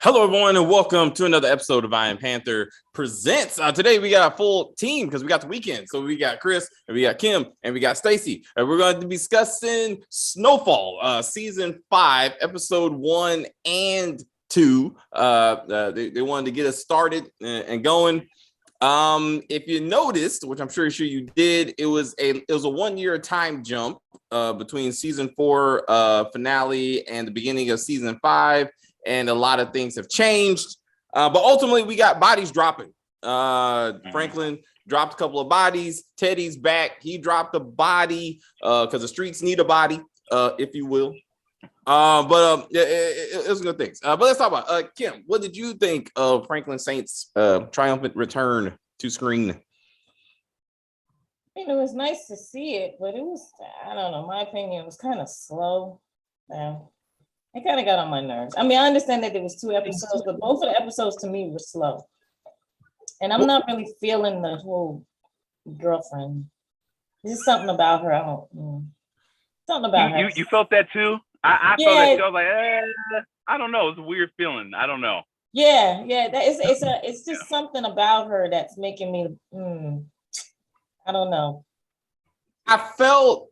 Hello, everyone, and welcome to another episode of I Am Panther Presents. Today, we got a full team because we got the weekend. So we got Chris, and we got Kim, and we got Stacy. And we're going to be discussing Snowfall, Season 5, Episode 1 and 2. They wanted to get us started and going. If you noticed, which I'm sure you did, it was a 1 year time jump between Season 4 finale and the beginning of Season 5. And a lot of things have changed. But ultimately, we got bodies dropping. Franklin dropped a couple of bodies. Teddy's back. He dropped a body because the streets need a body, if you will. It was good things. But let's talk about Kim. What did you think of Franklin Saint's triumphant return to screen? It was nice to see it, but it was, I don't know, my opinion, it was kind of slow. It kind of got on my nerves. I mean, I understand that there was 2 episodes, but both of the episodes to me were slow. And I'm not really feeling the whole girlfriend. There's just something about her. Something about her. You felt that too? I felt that too. I was like, I don't know. It's a weird feeling. I don't know. Yeah. It's just something about her that's making me. I don't know. I felt.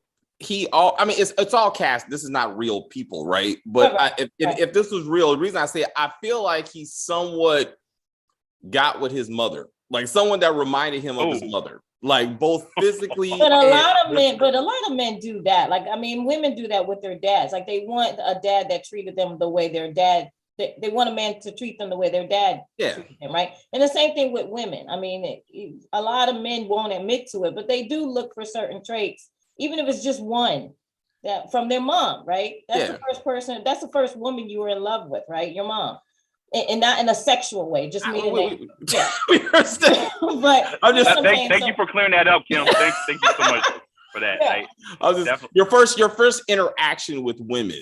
It's all cast. This is not real people, right? But right. If this was real, the reason I say it, I feel like he somewhat got with his mother, like someone that reminded him of his mother, like both physically. But a lot of men do that. Like, I mean, women do that with their dads. Like, they want a dad that treated them the way their dad. They want a man to treat them the way their dad treated them, right? And the same thing with women. I mean, a lot of men won't admit to it, but they do look for certain traits. Even if it's just one that from their mom, right? That's the first person, that's the first woman you were in love with, right? Your mom. And not in a sexual way, just meaning that. But I'm just thank you for clearing that up, Kim. Thank you so much for that. Yeah. Your first interaction with women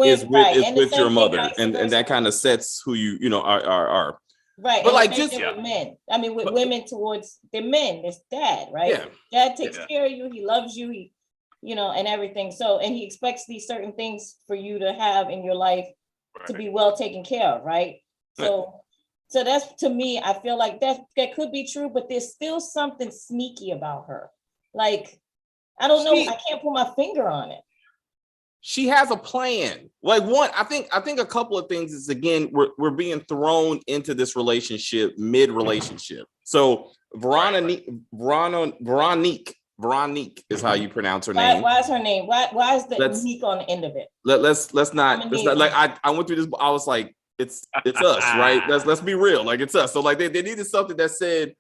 is with your mother, and that kind of sets who you are. Right. But like just with men. I mean, with women towards the men, it's dad, right? Yeah. Dad takes care of you, he loves you, and everything. So, and he expects these certain things for you to have in your life to be well taken care of, right? So that's, to me, I feel like that could be true, but there's still something sneaky about her. Like, I don't know, I can't put my finger on it. She has a plan. Like, one, I think a couple of things is, again, we're being thrown into this relationship mid-relationship. So Veronique is how you pronounce her name. Why is her name? Why is the unique on the end of it? Let's not like I went through this. I was like, it's us, right? Let's be real. Like, it's us. So like they needed something that said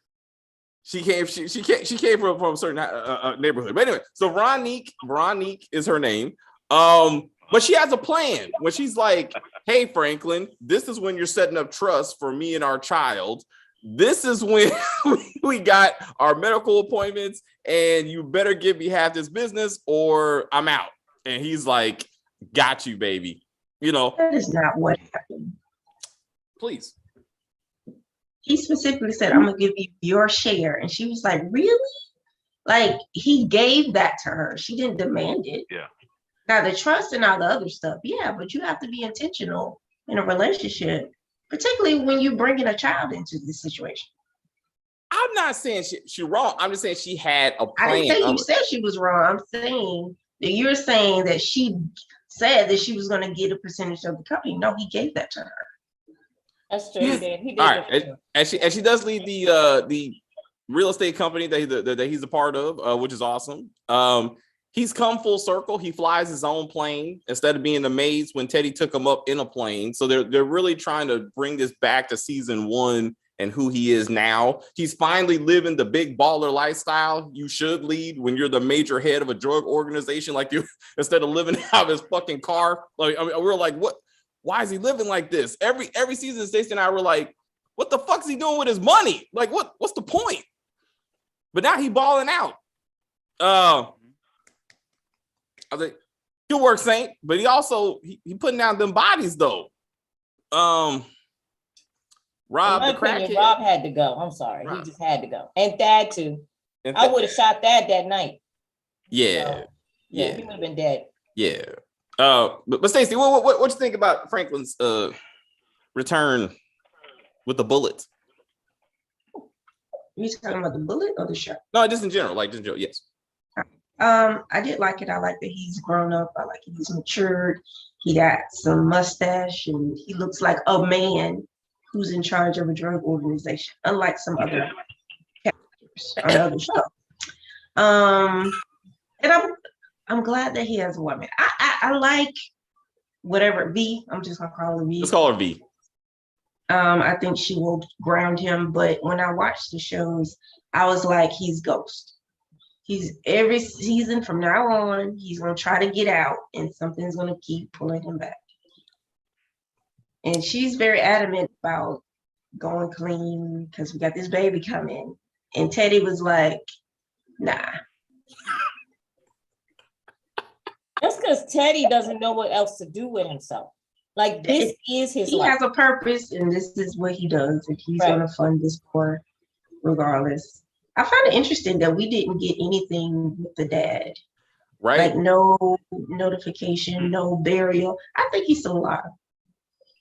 she came from a certain neighborhood. But anyway, so Veronique is her name. But she has a plan when she's like, hey, Franklin, this is when you're setting up trust for me and our child. This is when we got our medical appointments, and you better give me half this business or I'm out. And he's like, got you, baby. That is not what happened. Please. He specifically said, I'm going to give you your share. And she was like, really? Like, he gave that to her. She didn't demand it. Yeah. Now, the trust and all the other stuff, but you have to be intentional in a relationship, particularly when you're bringing a child into this situation. I'm not saying she's wrong. I'm just saying she had a plan. I didn't say you said she was wrong. I'm saying that you're saying that she said that she was going to get a percentage of the company. No, he gave that to her. That's true. He did. All right. And she does lead the real estate company that he's a part of, which is awesome. He's come full circle. He flies his own plane instead of being amazed when Teddy took him up in a plane. So they're really trying to bring this back to Season 1 and who he is now. He's finally living the big baller lifestyle you should lead when you're the major head of a drug organization, like you, instead of living out of his fucking car. Like, I mean, we're like, what? Why is he living like this? Every season, Stacey and I were like, what the fuck is he doing with his money? Like, what's the point? But now he balling out. I was like, he'll work, Saint, but he also he putting down them bodies though. Rob the crackhead. Rob had to go. I'm sorry, Rob. He just had to go, and Thad too. I would have shot Thad that night. Yeah, so, he would have been dead. Yeah. But Stacey, what you think about Franklin's return with the bullet? You talking about the bullet or the show? No, just in general, yes. I did like it. I like that he's grown up. I like he's matured. He got some mustache and he looks like a man who's in charge of a drug organization, unlike some other characters on other shows. And I'm glad that he has a woman. I like whatever V. I'm just gonna call her V. Let's call her V. I think she will ground him, but when I watched the shows, I was like, he's Ghost. He's every season from now on, he's gonna try to get out, and something's gonna keep pulling him back. And she's very adamant about going clean because we got this baby coming. And Teddy was like, nah. That's because Teddy doesn't know what else to do with himself. Like, this is his life. He has a purpose, and this is what he does, and he's going to fund this for regardless. I found it interesting that we didn't get anything with the dad. Right. Like, no notification, no burial. I think he's still alive.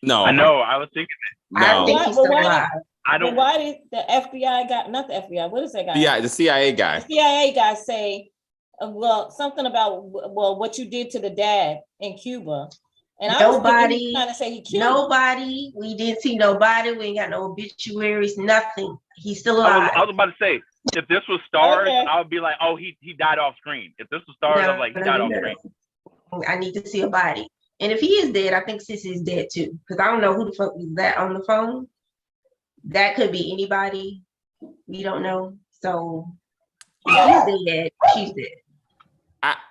No. I know. I was thinking that. No. I think he's still alive. Why did the FBI guy, not the FBI, what is that guy? Yeah, the CIA guy. The CIA guy say, something about, what you did to the dad in Cuba. And nobody, trying to say he killed nobody. We didn't see nobody. We ain't got no obituaries, nothing. He's still alive. I was about to say, if this was Stars, I would be like, oh, he died off screen. If this was Stars, I'm like, he died off screen. I need to see a body. And if he is dead, I think Sissy is dead too. Because I don't know who the fuck was that on the phone. That could be anybody. We don't know. So if he's dead, she's dead.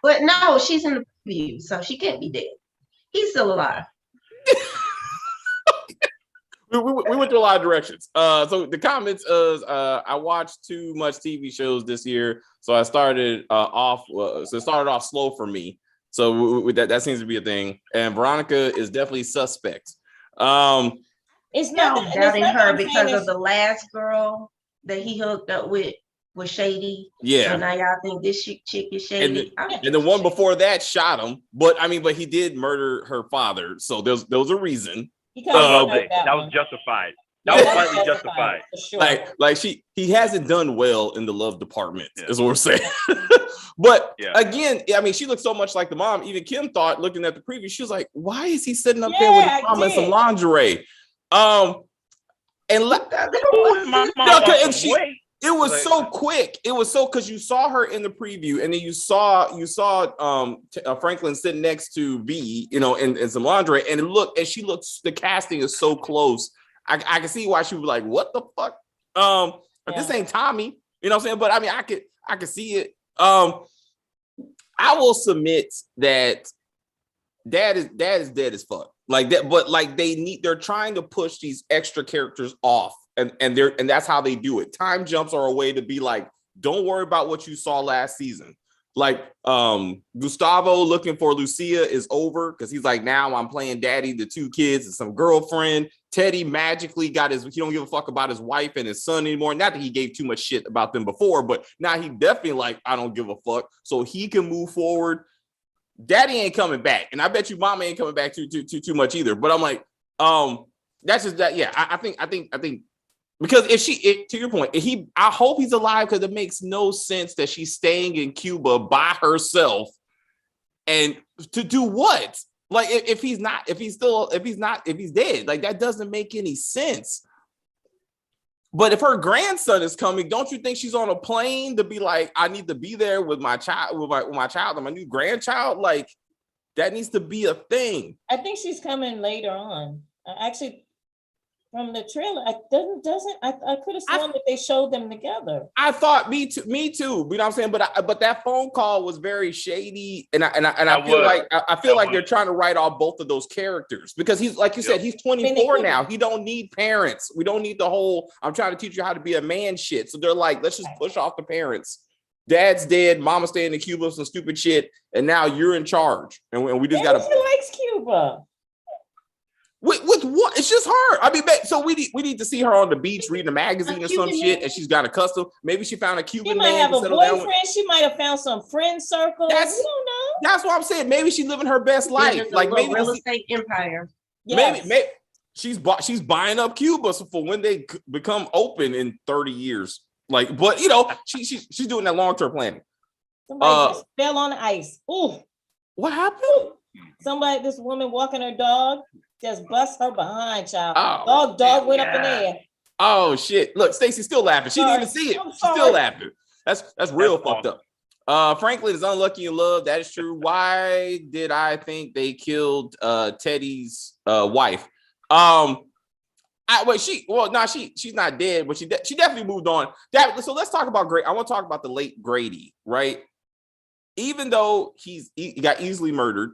But no, she's in the preview, so she can't be dead. He's still alive. we went through a lot of directions. So the comments is I watched too much TV shows this year, so I started off. So it started off slow for me. So that seems to be a thing. And Veronica is definitely suspect. It's not doubting her because of the last girl that he hooked up with was shady. Yeah. So now y'all think this chick is shady. And the one before that shot him, but he did murder her father. So there was a reason. That was justified. That was slightly justified. Sure. Like he hasn't done well in the love department, is what we're saying. But again, I mean, she looks so much like the mom. Even Kim thought, looking at the preview, she was like, "Why is he sitting up there with his mom in some lingerie?" It was so quick. It was so because you saw her in the preview, and then you saw Franklin sitting next to V, in some lingerie, and she looks. The casting is so close. I can see why she was like, "What the fuck?" This ain't Tommy. You know what I'm saying? But I mean, I could see it. I will submit that dad is dead as fuck. Like that, but like they're trying to push these extra characters off. And that's how they do it. Time jumps are a way to be like, don't worry about what you saw last season. Like Gustavo looking for Lucia is over because he's like, now I'm playing daddy, the two kids and some girlfriend. Teddy magically he don't give a fuck about his wife and his son anymore. Not that he gave too much shit about them before, but now he definitely like, I don't give a fuck. So he can move forward. Daddy ain't coming back. And I bet you mama ain't coming back too much either. But I'm like, that's just that. Yeah, I think because to your point, I hope he's alive because it makes no sense that she's staying in Cuba by herself and to do what? Like if he's dead, like that doesn't make any sense. But if her grandson is coming, don't you think she's on a plane to be like, I need to be there with my child, with my child and my new grandchild? Like that needs to be a thing. I think she's coming later on. Actually, from the trailer, I could have sworn that they showed them together. I thought me too. You know what I'm saying? But that phone call was very shady, and I feel like they're trying to write off both of those characters because he's like you said, he's 24 now. He don't need parents. We don't need the whole I'm trying to teach you how to be a man shit. So they're like, let's just push off the parents. Dad's dead, mama's staying in Cuba, some stupid shit, and now you're in charge. And we just gotta. She likes Cuba. With what? It's just her. I mean, so we need to see her on the beach reading a magazine or some shit, and she's got a custom. Maybe she found a Cuban man. She might have a boyfriend. She might have found some friend circle. We don't know. That's what I'm saying. Maybe she's living her best life. Like maybe real estate empire. Yes. she's buying up Cuba for when they become open in 30 years. Like, but you know, she's doing that long-term planning. Somebody just fell on the ice. Ooh. What happened? This woman walking her dog just bust her behind, child. Dog went up in there. Oh shit! Look, Stacy's still laughing. She didn't even see it. She's still laughing. That's real fucked up. Franklin is unlucky in love. That is true. Why did I think they killed Teddy's wife? She's not dead, but she definitely moved on. So let's talk about Grady. I want to talk about the late Grady, right? Even though he got easily murdered,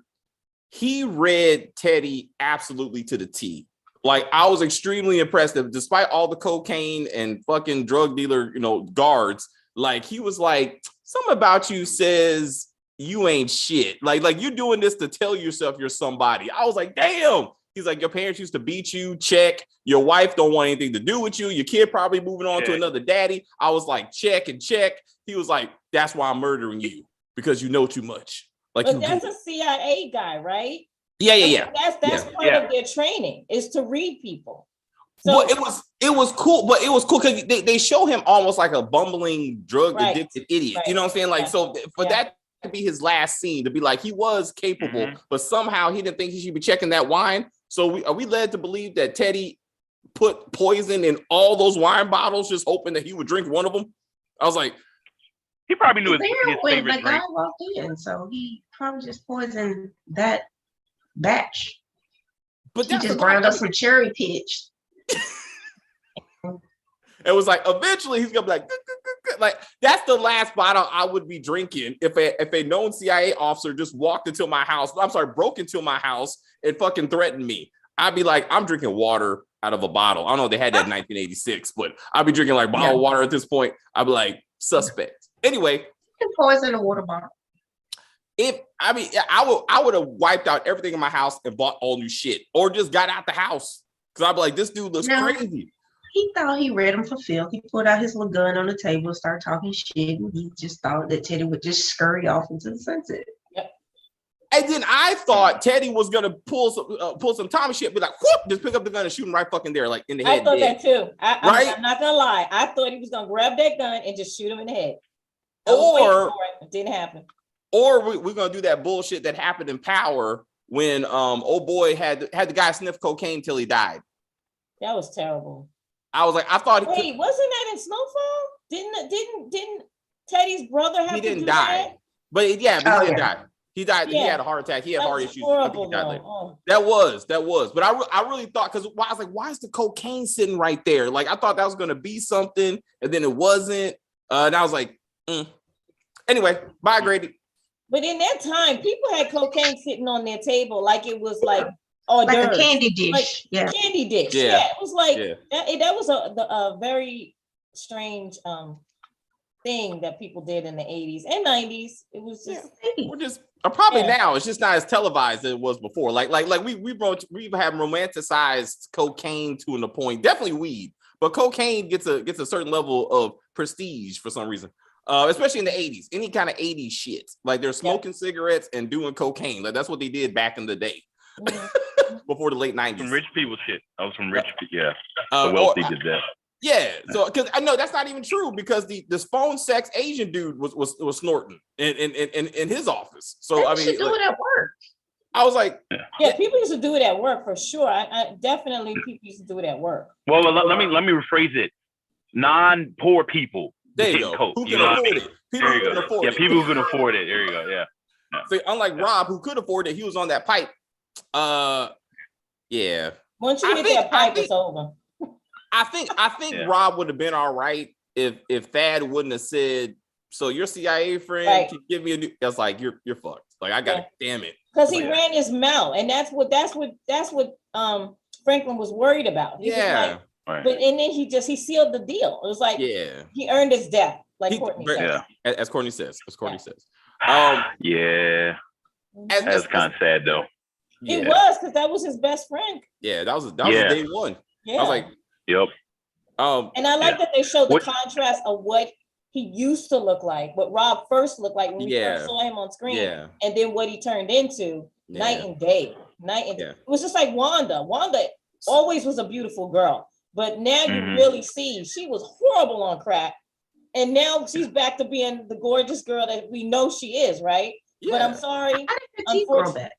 he read Teddy absolutely to the T. Like, I was extremely impressed that despite all the cocaine and fucking drug dealer, guards, like, he was like, something about you says you ain't shit. Like you're doing this to tell yourself you're somebody. I was like, damn. He's like, your parents used to beat you, check. Your wife don't want anything to do with you. Your kid probably moving on to another daddy. I was like, check and check. He was like, that's why I'm murdering you, because you know too much. Like, but that's a CIA guy, right? Yeah. That's part of their training, is to read people. So well, it was cool, but it was cool because they show him almost like a bumbling drug addicted idiot. Right. You know what I'm saying? Like, so for that to be his last scene, to be like he was capable, but somehow he didn't think he should be checking that wine. So are we led to believe that Teddy put poison in all those wine bottles, just hoping that he would drink one of them? I was like, he probably knew his favorite the drink. guy walked in, so he probably just poisoned that batch. But he just ground up some cherry pitch. It was like, eventually he's gonna be like, like, that's the last bottle I would be drinking if a known CIA officer just broke into my house and fucking threatened me. I'd be like, I'm drinking water out of a bottle. I don't know if they had that in 1986, but I'd be drinking like bottled water at this point. I'd be like, suspect. Anyway, you can poison a water bottle. I would have wiped out everything in my house and bought all new shit, or just got out the house, because I'd be like, this dude looks crazy. He thought he read him for filth. He pulled out his little gun on the table, started talking shit, and he just thought that Teddy would just scurry off into the sunset. Yep. And then I thought Teddy was gonna pull some Tommy shit, be like, whoop, just pick up the gun and shoot him right fucking there, like in the head. I thought that too. I'm not gonna lie. I thought he was gonna grab that gun and just shoot him in the head. It didn't happen. Or we're gonna do that bullshit that happened in Power when old boy had the guy sniff cocaine till he died. That was terrible. I was like, I thought. Wait, wasn't that in Snowfall? Didn't Teddy's brother have he to didn't do die? That? But he didn't die. He died. Yeah. He had a heart attack. He had heart issues. Horrible, He died later. That was. But I really thought, because I was like, why is the cocaine sitting right there? Like, I thought that was gonna be something, and then it wasn't. And I was like, Anyway, bye, Grady. But in that time, people had cocaine sitting on their table like it was like like a candy dish. Like candy dish. Yeah. It was like that was a very strange thing that people did in the 80s and 90s. It was just probably now it's just not as televised as it was before. Like we have romanticized cocaine to a point. Definitely weed, but cocaine gets a certain level of prestige for some reason. Especially in the 80s, any kind of 80s shit. Like, they're smoking cigarettes and doing cocaine. Like, that's what they did back in the day. Before the late 90s. Some rich people shit. That was some rich people, the wealthy did that. Yeah, so because I know that's not even true, because this phone sex Asian dude was snorting in his office. So I mean, do it at work. I was like, people used to do it at work for sure. I definitely people used to do it at work. Well, let me rephrase it. Non-poor people. There you go. Coke, who can afford it? People who can afford it. Yeah, people who can afford it. There you go. Yeah. So unlike Rob, who could afford it, he was on that pipe. Yeah. Once you hit that pipe, it's over. I think Rob would have been all right if Thad wouldn't have said, "So your CIA friend can give me a new." That's like you're fucked. Like, I got it. Damn it. Because he ran his mouth, and that's what Franklin was worried about. He was like, but and then he sealed the deal. It was like he earned his death, like Courtney says. As Courtney says. That's kind of sad though. It was, because that was his best friend. Yeah, that was day one. Yeah. I was like, yep. And I like that they showed the contrast of what he used to look like, what Rob first looked like when we first saw him on screen, and then what he turned into. Night and day. It was just like Wanda. always was a beautiful girl. But now you really see she was horrible on crack. And now she's back to being the gorgeous girl that we know she is, right? Yeah. But I'm sorry. How did her teeth grow back?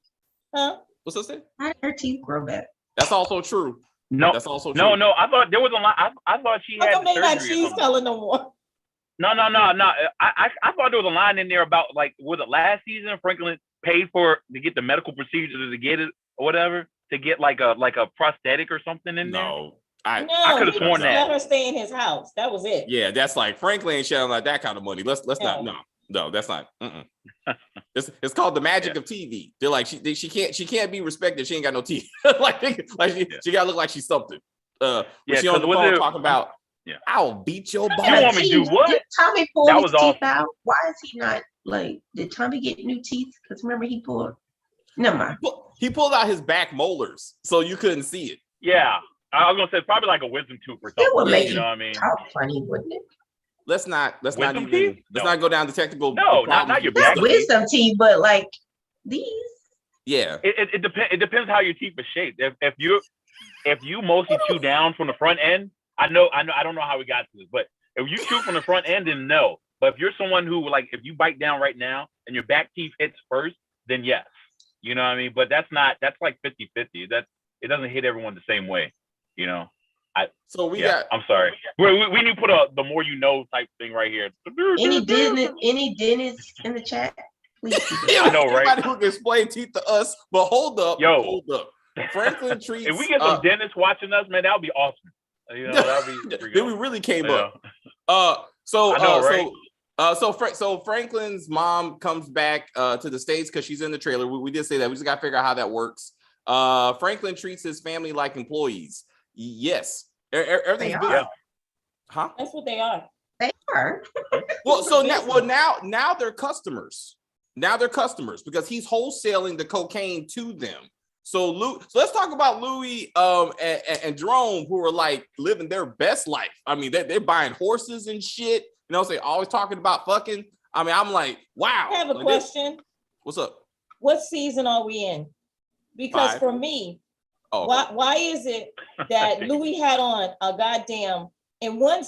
Huh? What's that say? How did her teeth grow back? That's also true. No, that's also true. No. I thought there was a lot. I thought she had. They not cheese telling no more. No. I thought there was a line in there about like, was it last season Franklin paid to get the medical procedure to get it or whatever, to get like a prosthetic or something in there? No. I could have sworn that. Let her stay in his house. That was it. Yeah, that's like Franklin ain't sharing like that kind of money. Let's not. No, that's not. It's called the magic of TV. They're like she can't be respected. She ain't got no teeth. she gotta look like she's something. She on the phone talking about. Yeah, I'll beat your body. You want me to do what? Did Tommy pull his teeth out? Why is he not like? Did Tommy get new teeth? Because remember he pulled. Never mind. He pulled out his back molars, so you couldn't see it. Yeah. I was gonna say probably like a wisdom tooth or something. It would make you know what I mean? Talk funny, wouldn't it? Let's not go down the technical. No, not your back wisdom teeth, but like these. Yeah. It depends. It depends how your teeth are shaped. If you mostly chew down from the front end, I don't know how we got to this, but if you chew from the front end, then no. But if you're someone who like, if you bite down right now and your back teeth hits first, then yes. You know what I mean? But that's like 50-50. It doesn't hit everyone the same way. You know, I'm sorry. We need to put the more you know type thing right here. Any dentists in the chat? Please. I know, right? Somebody who can explain teeth to us, but hold up. Franklin treats. If we get some dentists watching us, man, that would be awesome. You know, that'd be then we really came up. So Franklin's mom comes back to the States because she's in the trailer. We did say that. We just got to figure out how that works. Franklin treats his family like employees. Yes. Everything's good. Huh? That's what they are. They are. Now they're customers. Now they're customers because he's wholesaling the cocaine to them. So let's talk about Louis and Jerome, who are like living their best life. I mean, they're buying horses and shit. You know, so they're always talking about fucking. I mean, I'm like, wow. I have a question. What's up? What season are we in? Because 5. For me, why is it that Louis had on a goddamn in one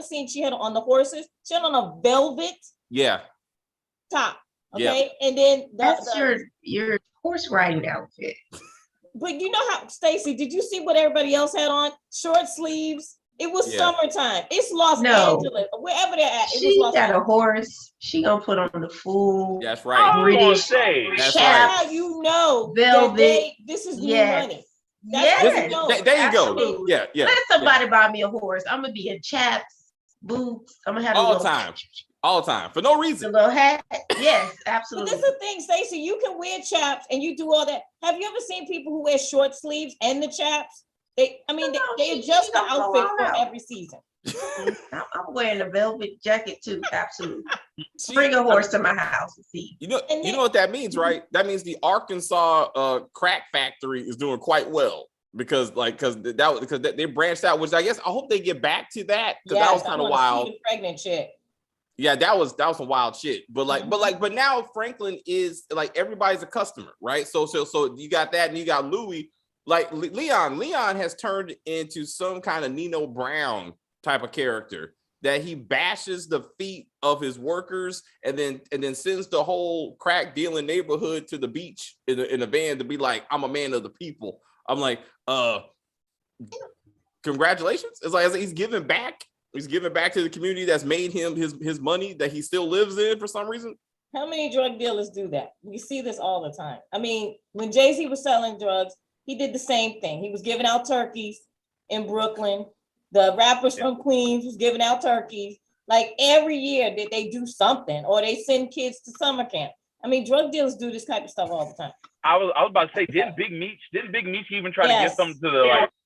scene she had on the horses, she had on a velvet top. Okay, and then that's your horse riding outfit. But you know how, Stacey, did you see what everybody else had on? Short sleeves. It was summertime. It's Los Angeles, wherever they're at. She got a horse. She gonna put on the full. That's right. British. That's right. How you know velvet. This is new money. There you go. Yeah. Let somebody buy me a horse. I'm gonna be in chaps, boots. I'm gonna have all the time for no reason. A little hat. Yes, absolutely. But this is the thing, Stacey. You can wear chaps and you do all that. Have you ever seen people who wear short sleeves and the chaps? They adjust the outfit for every season. I'm wearing a velvet jacket too. Absolutely. Bring a horse to my house and see. You know what that means, right? That means the Arkansas crack factory is doing quite well because they branched out, which I guess I hope they get back to that because that was kind of wild. Pregnant chick. Yeah, that was some wild shit. But now Franklin is like everybody's a customer, right? So you got that, and you got Louis. Like Leon has turned into some kind of Nino Brown type of character that he bashes the feet of his workers and then sends the whole crack dealing neighborhood to the beach in a van to be like, I'm a man of the people. I'm like, congratulations. It's like he's giving back. He's giving back to the community that's made him his money that he still lives in for some reason. How many drug dealers do that? We see this all the time. I mean, when Jay-Z was selling drugs, he did the same thing. He was giving out turkeys in Brooklyn. The rappers from Queens was giving out turkeys. Like every year that they do something or they send kids to summer camp. I mean, drug dealers do this type of stuff all the time. I was about to say, didn't Big Meech even try to get something to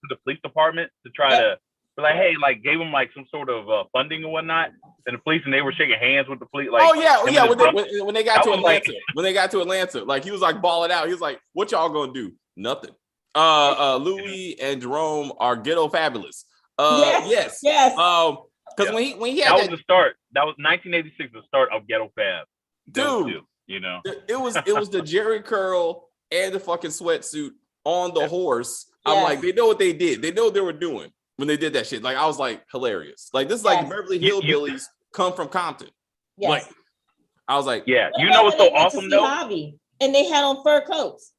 the police department to try to like, hey, like gave him like some sort of funding or whatnot, and the police, and they were shaking hands with the police. Like, when they got to Atlanta, like he was like balling out. He was like, "What y'all gonna do? Nothing." Louis and Jerome are ghetto fabulous. Yes. Because when he had that was the start. That was 1986, the start of Ghetto Fab. Dude, you know, it was the Jerry curl and the fucking sweatsuit on the horse I'm like, they know what they did. They know what they were doing when they did that shit. Like, I was like, hilarious. Like, this is like the Beverly Hillbillies come from Compton. Yes. Like, I was like, yeah. You know what's so awesome though? Javi, and they had on fur coats.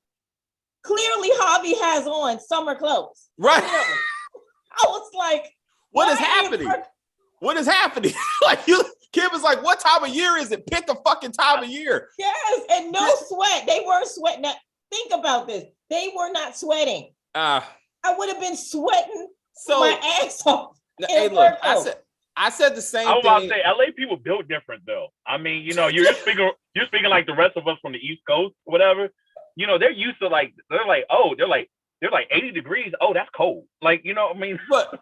Clearly, Javi has on summer clothes. right. I was like, what is happening? What is happening? Like, Kim is like, what time of year is it? Pick a fucking time of year. Yes, and no sweat. They weren't sweating. Now, think about this. They were not sweating. I would have been sweating my ass off. Hey, look, I said the same thing. I was about to say, LA people built different though. I mean, you know, you're speaking like the rest of us from the East Coast, whatever. You know, they're used to like, they're like 80 degrees. Oh, that's cold. Like, you know what I mean? But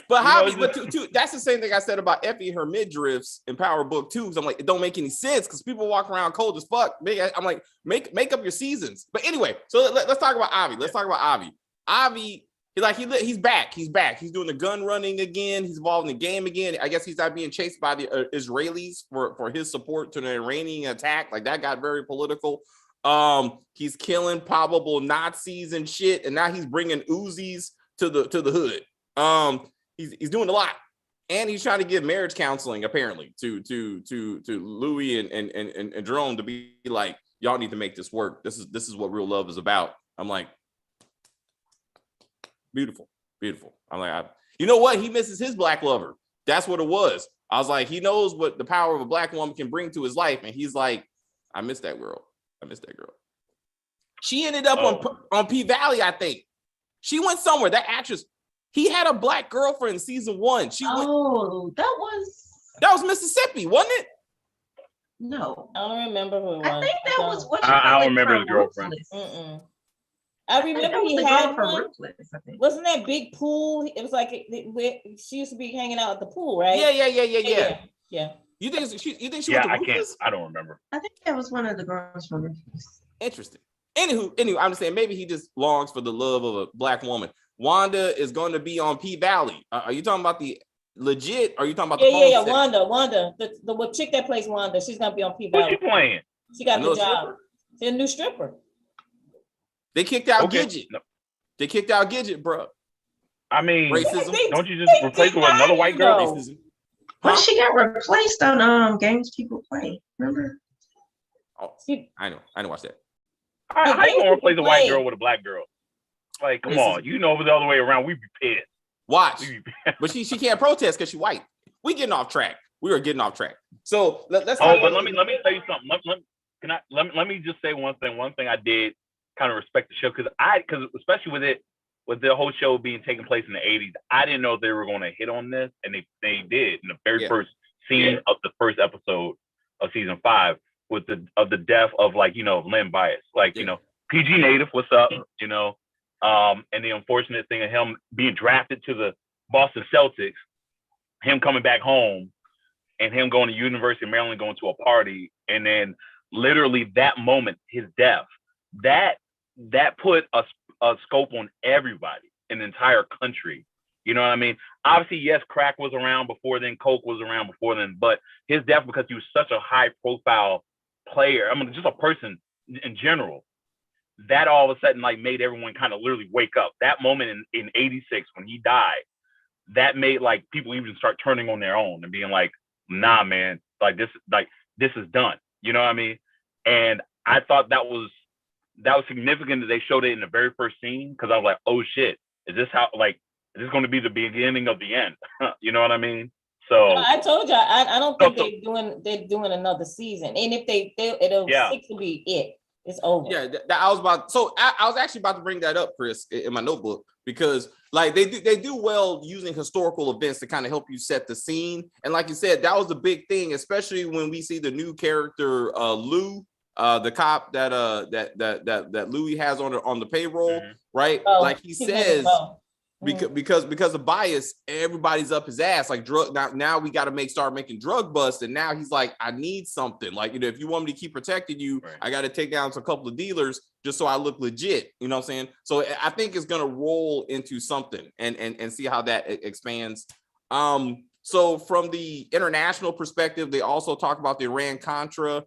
Javi, but that's the same thing I said about Effie and her midriffs in Power Book 2. Because I'm like, it don't make any sense because people walk around cold as fuck. I'm like, make up your seasons. But anyway, so let's talk about Avi. Let's talk about Avi. Avi, he's back. He's back. He's doing the gun running again. He's involved in the game again. I guess he's not being chased by the Israelis for his support to the Iranian attack. Like, that got very political. He's killing probable Nazis and shit, and now he's bringing Uzis to the hood. He's doing a lot, and he's trying to give marriage counseling apparently to Louis and Jerome to be like, y'all need to make this work. This is what real love is about. I'm like, beautiful. I'm like, you know what? He misses his black lover. That's what it was. I was like, he knows what the power of a black woman can bring to his life, and he's like, I miss that girl. She ended up on P Valley, I think. She went somewhere. That actress. He had a black girlfriend in season 1. That was Mississippi, wasn't it? No, I don't remember who it was. I think that was what I don't remember his girlfriend. I remember he had one. Wasn't that big pool? It was like she used to be hanging out at the pool, right? Yeah. You think she went to Rufus? I don't remember. I think that was one of the girls from Rufus. Interesting. Anywho, I'm just saying maybe he just longs for the love of a black woman. Wanda is going to be on P Valley. Are you talking about the legit? Or are you talking about the Wanda, the chick that plays Wanda, she's gonna be on P Valley. What's she playing? She got the job. She's a new stripper. They kicked out Gidget. No. They kicked out Gidget, bro. I mean, racism. Don't you just replace her with another white girl? Racism. But she got replaced on Games People Play. Remember? Oh, I know. I didn't watch that. How you gonna replace a white girl with a black girl? Like, come on, you know, the other way around, we'd be pissed. Watch, but she can't protest because she's white. We getting off track. We are getting off track. So let's. But let me tell you something. Let me just say one thing. One thing I did kind of respect the show because especially with the whole show being taking place in the 80s, I didn't know if they were going to hit on this, and they did in the very first scene of the first episode of season 5 with the death of, like, you know, Lynn Bias, like, you know, PG Native, what's up, you know. And the unfortunate thing of him being drafted to the Boston Celtics, him coming back home, and him going to University of Maryland, going to a party, and then literally that moment, his death, that put a scope on everybody in the entire country. You know what I mean? Obviously, yes, crack was around before then, coke was around before then, but his death, because he was such a high-profile player, I mean, just a person in general, that all of a sudden like made everyone kind of literally wake up. That moment in 86 when he died, that made like people even start turning on their own and being like, nah, man, this is done. You know what I mean? And I thought that was significant that they showed it in the very first scene, because I was like, oh shit, is this going to be the beginning of the end? You know what I mean? So I told you, I don't think they're doing another season, and if it'll stick to be it. It's over. Yeah, I was actually about to bring that up, Chris, in my notebook, because like they do well using historical events to kind of help you set the scene. And like you said, that was a big thing, especially when we see the new character Lou, the cop that Louis has on the payroll, right? Like he says, because of bias, everybody's up his ass. Like drug now we got to start making drug busts, and now he's like, I need something. Like, you know, if you want me to keep protecting you, I got to take down a couple of dealers just so I look legit. You know what I'm saying? So I think it's gonna roll into something and see how that expands. So from the international perspective, they also talk about the Iran-Contra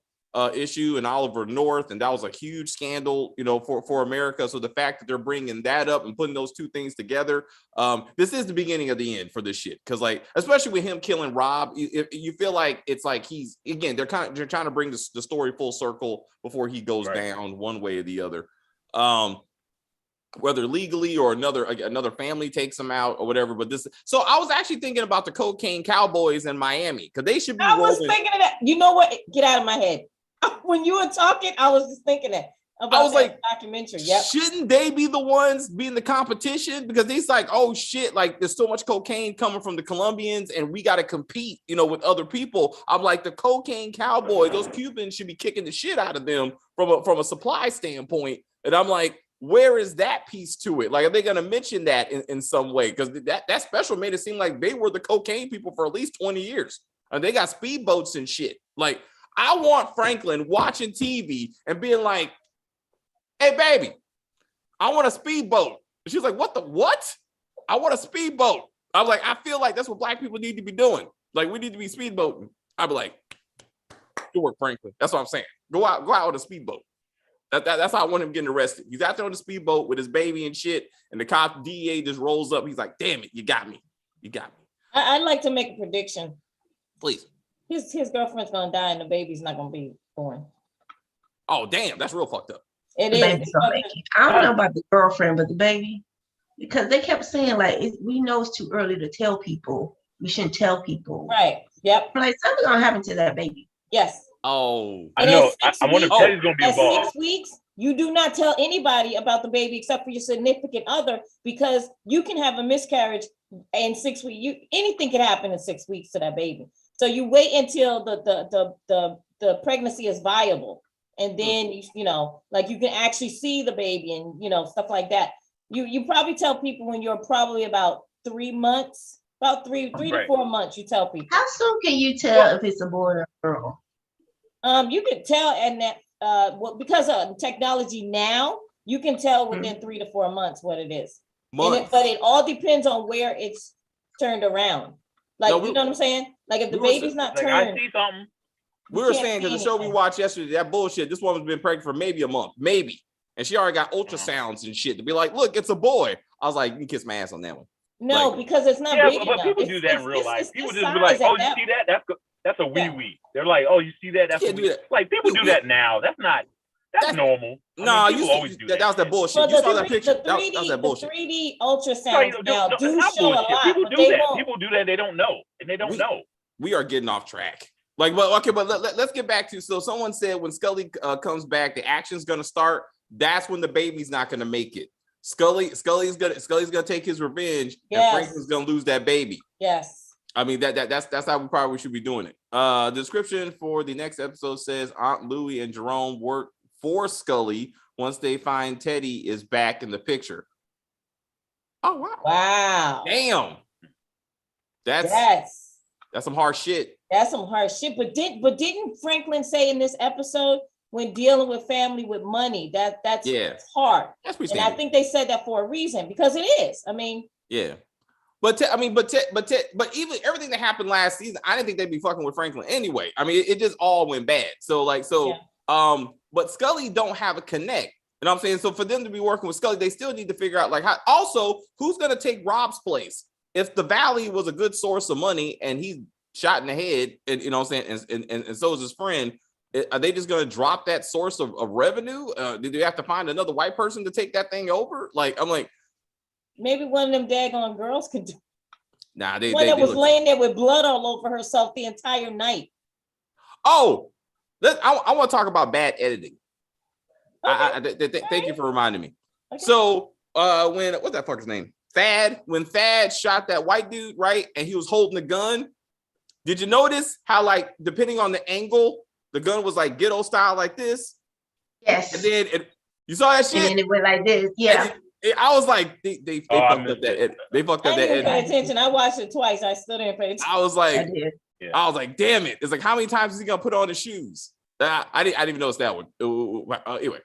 issue and Oliver North, and that was a huge scandal, for America. So the fact that they're bringing that up and putting those two things together, this is the beginning of the end for this shit. Because especially with him killing Rob, you feel like it's like he's again they're trying to bring the story full circle before he goes down one way or the other. Whether legally or another family takes them out or whatever. But so I was actually thinking about the Cocaine Cowboys in Miami because they should be. I was thinking of that. You know what? Get out of my head. When you were talking, I was just thinking that about I was like, documentary. Yep. Shouldn't they be the ones being the competition? Because it's like, oh shit, like there's so much cocaine coming from the Colombians and we got to compete, with other people. I'm like, the Cocaine Cowboy, those Cubans should be kicking the shit out of them from a supply standpoint. And I'm like, where is that piece to it? Like, are they going to mention that in some way? Because that special made it seem like they were the cocaine people for at least 20 years. And they got speedboats and shit. Like, I want Franklin watching TV and being like, hey, baby, I want a speedboat. And she's like, what? I want a speedboat. I'm like, I feel like that's what black people need to be doing. Like, we need to be speedboating. I'd be like, good work, Franklin. That's what I'm saying. Go out on a speedboat. That's how I want him getting arrested. He's out there on the speedboat with his baby and shit, and the cop DEA just rolls up. He's like, damn it, you got me. I'd like to make a prediction. Please. His girlfriend's gonna die and the baby's not gonna be born. Oh, damn, that's real fucked up. It is. I don't know about the girlfriend, but the baby, because they kept saying like we know it's too early to tell people. We shouldn't tell people. Right. Yep. Like something's gonna happen to that baby. Yes. Oh, I know. I wonder if Teddy's gonna be involved. At 6 weeks, you do not tell anybody about the baby except for your significant other, because you can have a miscarriage in 6 weeks. Anything can happen in 6 weeks to that baby. So you wait until the pregnancy is viable, and then like you can actually see the baby and stuff like that. You probably tell people when you're probably about 3 months, about three to 4 months. You tell people. How soon can you tell if it's a boy or a girl? You can tell, and that because of technology now, you can tell within 3 to 4 months what it is. But it all depends on where it's turned around. Like, you know what I'm saying? Like if the baby's not turned. I see something. We were saying because the show we watched yesterday, that bullshit, this woman's been pregnant for maybe a month, maybe. And she already got ultrasounds and shit to be like, look, it's a boy. I was like, you can kiss my ass on that one. No, because it's not big but people do that in real life. People just be like, oh, you see that? That's a wee. They're like, oh, you see that? That's like people do that now. That's normal. No, you always do that. That was that bullshit. Well, you saw that picture. That was that bullshit. The 3D ultrasounds now do show a lot. People do that. People do that. They don't know, and they don't know. We are getting off track. But let's get back to. So someone said when Scully comes back, the action's gonna start. That's when the baby's not gonna make it. Scully's gonna take his revenge, and Franklin's gonna lose that baby. Yes. I mean that's how we probably should be doing it. The description for the next episode says Aunt Louie and Jerome work for Scully once they find Teddy is back in the picture. Oh wow! Wow! Damn, that's some harsh shit. That's some harsh shit. But didn't Franklin say in this episode when dealing with family with money that's hard? That's pretty. And I think they said that for a reason because it is. I mean, yeah. But even everything that happened last season, I didn't think they'd be fucking with Franklin anyway. I mean, it just all went bad. But Scully don't have a connect. You know what I'm saying? So for them to be working with Scully, they still need to figure out like how. Also, who's gonna take Rob's place? If the Valley was a good source of money and he's shot in the head, and you know what I'm saying, and so is his friend, are they just gonna drop that source of revenue? Do they have to find another white person to take that thing over? Like I'm like. Maybe one of them daggone girls could do. Nah, that was laying there with blood all over herself the entire night. Oh, I want to talk about bad editing. Okay. Thank you for reminding me. Okay. So, what's that fucker's name? When Thad shot that white dude, right, and he was holding the gun. Did you notice how, like, depending on the angle, the gun was like ghetto style, like this? Yes. And then you saw that shit. And then it went like this. Yeah. I was like, they fucked up that. They fucked up that. I didn't pay attention. I watched it twice. I still didn't pay attention. I was like, damn it! It's like, how many times is he gonna put on his shoes? I didn't even notice that one. Anyway,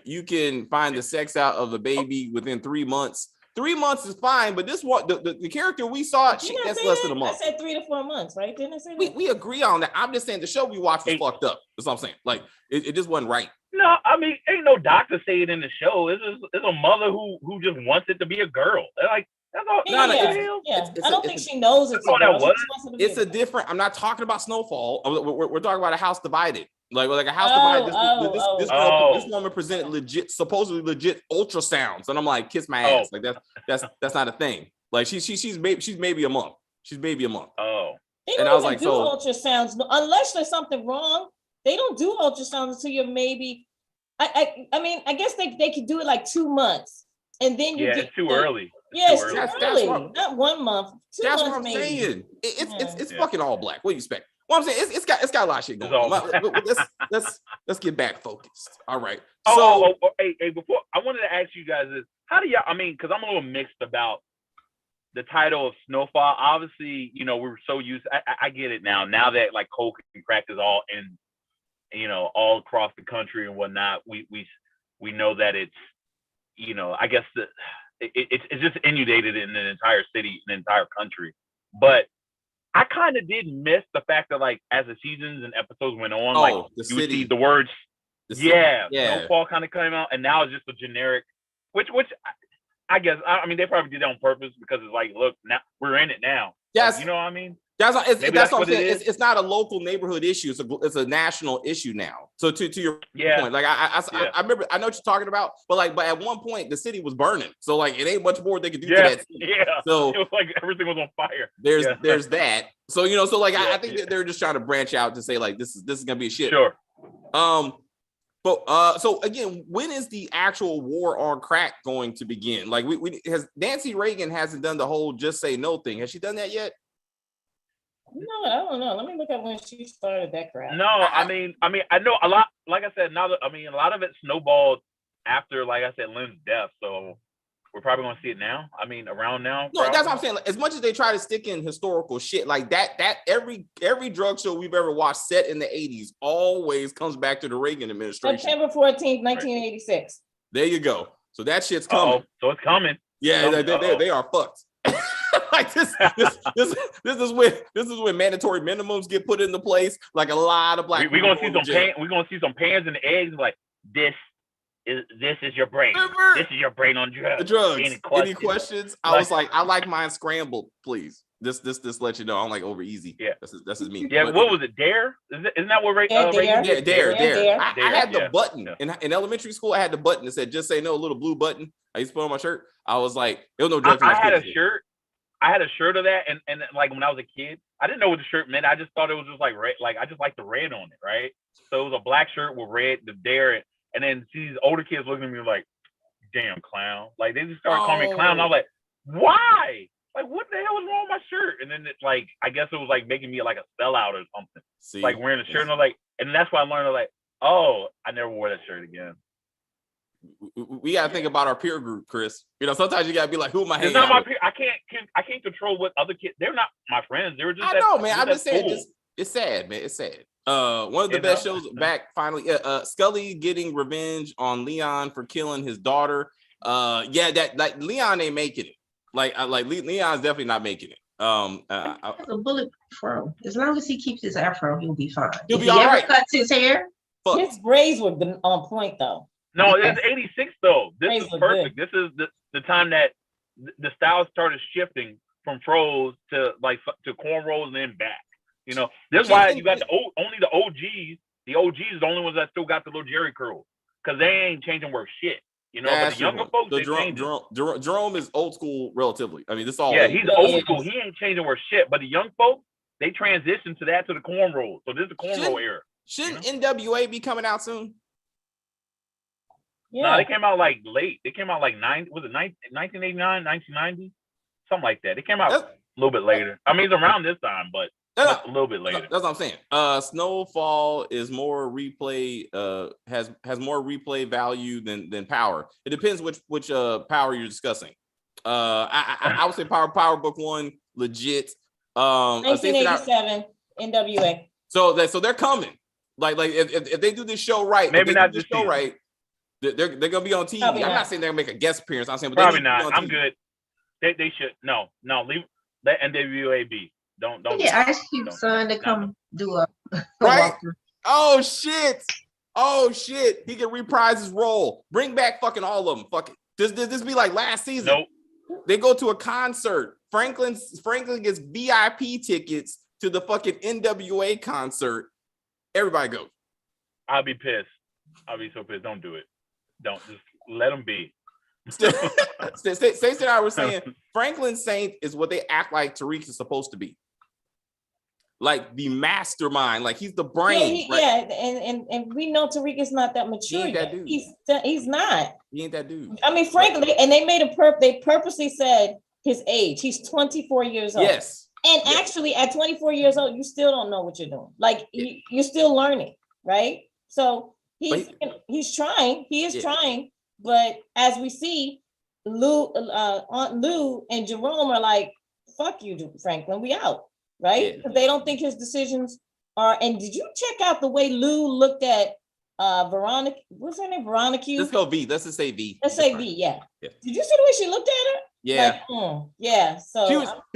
you can find the sex out of the baby within 3 months. 3 months is fine, but this one, the character we saw, that's less than a month. I said 3 to 4 months, right? Didn't I say that? We agree on that. I'm just saying the show we watched was fucked up. That's what I'm saying. Like it just wasn't right. No, I mean, ain't no doctor say it in the show. It's a mother who just wants it to be a girl. They're like, that's all. I don't think she knows it's a girl. It's a different. I'm not talking about Snowfall. We're talking about a house divided. Like a house divided. This woman presented supposedly legit ultrasounds, and I'm like, kiss my ass. Like that's not a thing. Like she's maybe a month. She's maybe a month. Oh, they don't even do ultrasounds unless there's something wrong. They don't do ultrasounds until you're maybe. I mean, I guess they could do it like 2 months, and then you get it's too early. Yeah, it's too early. Not 1 month. 2 months. That's what I'm saying. It's fucking all black. What do you expect? Well, I'm saying it's got a lot of shit going on. Let's get back focused. All right. Hey, before I wanted to ask you guys this: how do y'all? I mean, because I'm a little mixed about the title of Snowfall. Obviously, we were so used. I get it now. Now that like coke and crack is all in, all across the country and whatnot, we know that it's, I guess it's just inundated in an entire city, an entire country. But I kind of did miss the fact that, like, as the seasons and episodes went on, you would see the words, Snowfall kind of came out, and now it's just a generic, which I guess, I mean, they probably did that on purpose because it's like, look, now we're in it now. Yes. Like, you know what I mean? That's what I'm saying. It's not a local neighborhood issue. It's a national issue now. So to your point, like I remember, I know what you're talking about, but at one point the city was burning. So like it ain't much more they could do to that city. Yeah. So it was like everything was on fire. There's that. So I think that they're just trying to branch out to say like this is gonna be a shit. Sure. But so again, when is the actual war on crack going to begin? Like has Nancy Reagan hasn't done the whole just say no thing. Has she done that yet? No, I don't know. Let me look at when she started that crap. No, I mean, I know a lot. Like I said, a lot of it snowballed after, like I said, Lynn's death. So we're probably gonna see it now. I mean, around now. No, that's what I'm saying. Like, as much as they try to stick in historical shit like that every drug show we've ever watched set in the 80s always comes back to the Reagan administration. September 14th, 1986. There you go. So that shit's coming. So it's coming. Yeah, they are fucked. Like this is when mandatory minimums get put into place. Like a lot of black. We're gonna see some pans and eggs. Like this is your brain. This is your brain on drugs. The drugs. Any questions? I was like, I like mine scrambled, please. This let you know I'm like over easy. Yeah, this is me. Yeah, what was it? Dare? Isn't that what Ray? Yeah, Dare. I had the button in elementary school. I had the button that said "Just Say No," a little blue button. I used to put on my shirt. I was like, there was no drugs. I had a shirt. I had a shirt of that, and like when I was a kid, I didn't know what the shirt meant. I just thought it was just like red. Like I just liked the red on it, right? So it was a black shirt with red, the Dare, and then see these older kids looking at me like, "Damn clown!" Like they just started calling me clown. And I was like, "Why? Like what the hell is wrong with my shirt?" And then it's like, I guess it was like making me like a sellout or something. See, like wearing a shirt, and I was like, and that's why I learned. I was like, oh, I never wore that shirt again. We gotta think about our peer group, Chris. Sometimes you gotta be like, "Who am I?" It's not my peer. I can't control what other kids. They're not my friends. They were just. I know, man. I'm just saying, it's sad, man. It's sad. One of the best shows back finally. Scully getting revenge on Leon for killing his daughter. That like Leon ain't making it. Like Leon's definitely not making it. Has a bullet afro. As long as he keeps his afro, he'll be fine. He'll be all right. Cuts his hair. His braids were on point though. No, it's 86 though. This is perfect. Good. This is the time that the styles started shifting from fros to cornrows and then back. This is why you got only the OGs. The OGs are the only ones that still got the little Jerry curls because they ain't changing worth shit. But the younger folks, Jerome is old school relatively. I mean, this all. Yeah, he's old school. He ain't changing worth shit. But the young folks, they transitioned to the cornrows. So this is the cornrow era. Shouldn't NWA be coming out soon? Yeah. No, they came out like late. They came out like 1989, 1990, something like that. They came out a little bit later. I mean, it's around this time, but a little bit later. That's what I'm saying. Snowfall is more replay. Has more replay value than Power. It depends which Power you're discussing. I would say Power Book 1 legit. 1987 NWA. So they're coming. Like if they do this show right, maybe not this show right. They're gonna be on TV. I'm not saying they're gonna make a guest appearance. I'm saying, but probably not. I'm good. They should leave. Let NWA be. Don't. Yeah, Ice Cube's son to come do a right. walkthrough. Oh shit! He can reprise his role. Bring back fucking all of them. Fuck it. Does this be like last season? Nope. They go to a concert. Franklin gets VIP tickets to the fucking NWA concert. Everybody goes. I'll be pissed. I'll be so pissed. Don't do it. Don't. Just let them be. Stacey and I were saying Franklin Saint is what they act like Tariq is supposed to be. Like the mastermind, like he's the brain. Yeah, and we know Tariq is not that mature. He ain't that dude. He's not. He ain't that dude. I mean, frankly, and they made they purposely said his age. He's 24 years old. Yes. And actually, at 24 years old, you still don't know what you're doing. Like you're still learning, right? So he's trying. He is trying. But as we see, Aunt Lou and Jerome are like, "Fuck you, Franklin. We out." Right? Because they don't think his decisions are. And did you check out the way Lou looked at Veronica? What's her name? Veronica. Let's go V. Let's just say V. Let's say V. Yeah. Did you see the way she looked at her? Yeah. Like, yeah. So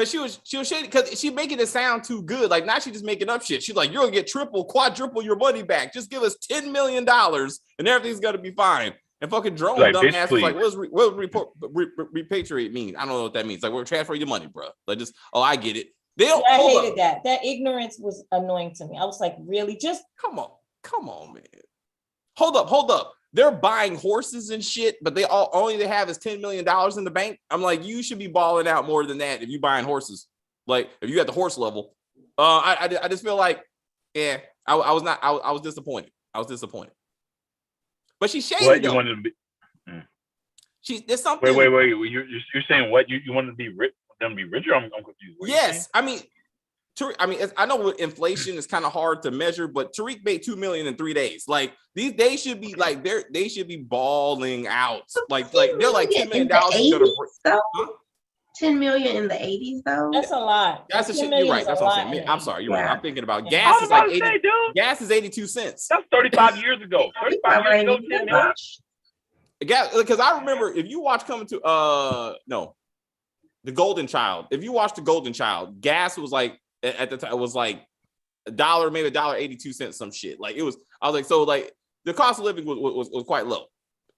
she was shady because she making it sound too good. Like now she just making up shit. She's like, you're gonna get triple, quadruple your money back. Just give us $10 million and everything's gonna be fine. And fucking Jerome dumbass was like, what does repatriate mean? I don't know what that means. Like, we're transferring your money, bro. Like just, I get it. I hated that. That ignorance was annoying to me. I was like, really? Just come on, man. Hold up. They're buying horses and shit, but they have is $10 million in the bank. I'm like, you should be balling out more than that if you buying horses. Like if you at the horse level. I just feel like, I was disappointed. But she's shady. What you wanted to be? There's something. Wait. You're saying what you wanted to be rich? Them be richer? I'm confused. Yes, I mean, I know with inflation it's kind of hard to measure, but Tariq made $2 million in 3 days. Like they should be like they should be balling out. Like they're like $10 million. $10 million in the 80s though. That's a lot. That's a shit. You're right. That's what I'm saying. I'm sorry. You're right. I'm thinking about gas. Is like 80. Gas is 82 cents. That's 35 years ago. 35 years ago, 10 million. Gas, because I remember if you watch Coming to The Golden Child. If you watch The Golden Child, gas was like at the time it was like $1, maybe $1.82, some shit. Like it was. I was like, so like the cost of living was quite low.